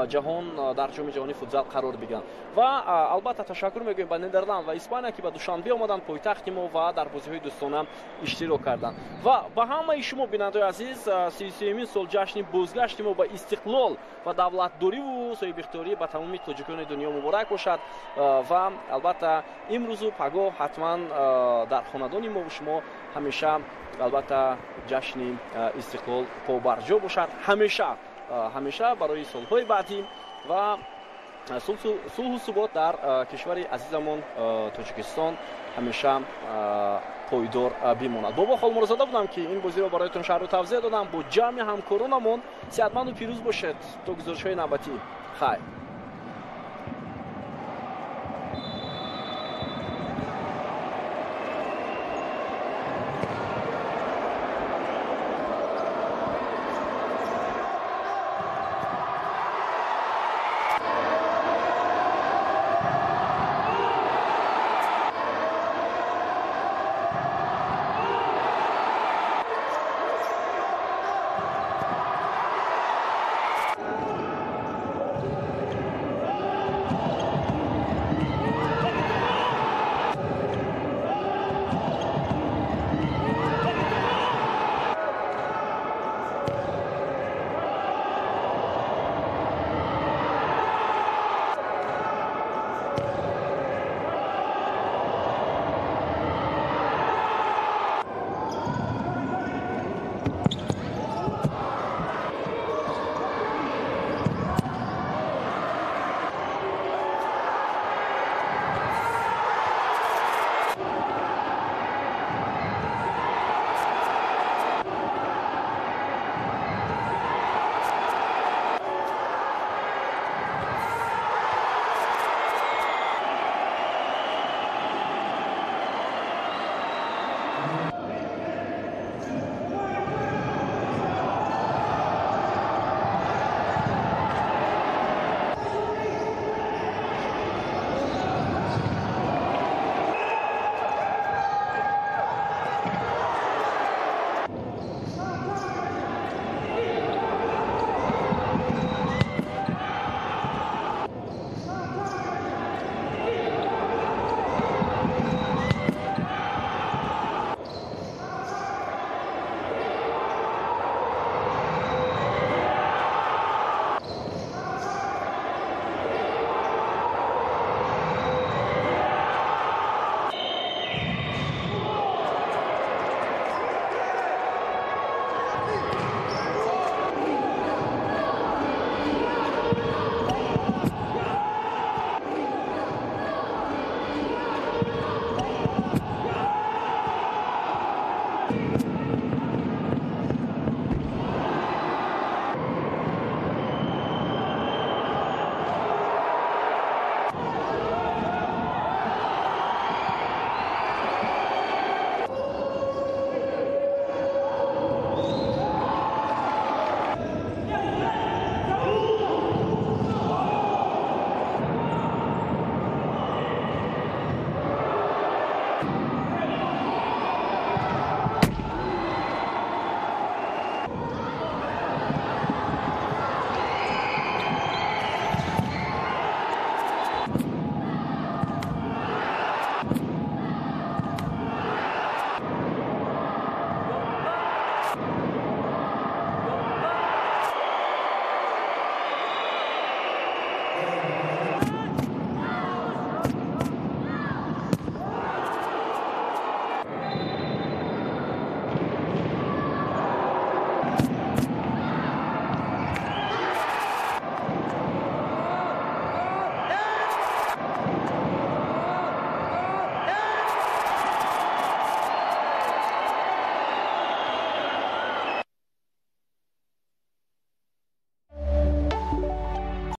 جهان در جام جهانی فوتزال قرار بگیرند و البته تشکر میگویم به نیدرلند و اسپانیا که به دوشنبه آمدن پایتخت ما و در بازی‌های دوستانه اشتراک کردند و به همه شما بینندگان عزیز 33مین سال جشن بازگشت ما به استقلال و دولتداری و صاحب اختیاری به تمام تاجیکان دنیا مبارک باشد و البته امروز و پگاه حتما در خاندان ما و شما همیشه البته جشن استقلال پابرجا باشد همیشه برای سالهای بعدی و صلح و ثبات در کشور عزیزمان تاجیکستان همیشه پایدار بماند. بابا خالمرزاده بودم که این بازی را برایتون شرح و توضیح دادم. با جمع همکارانمون صحتمند و پیروز باشید تا گزارش‌های نوبتی. خیر.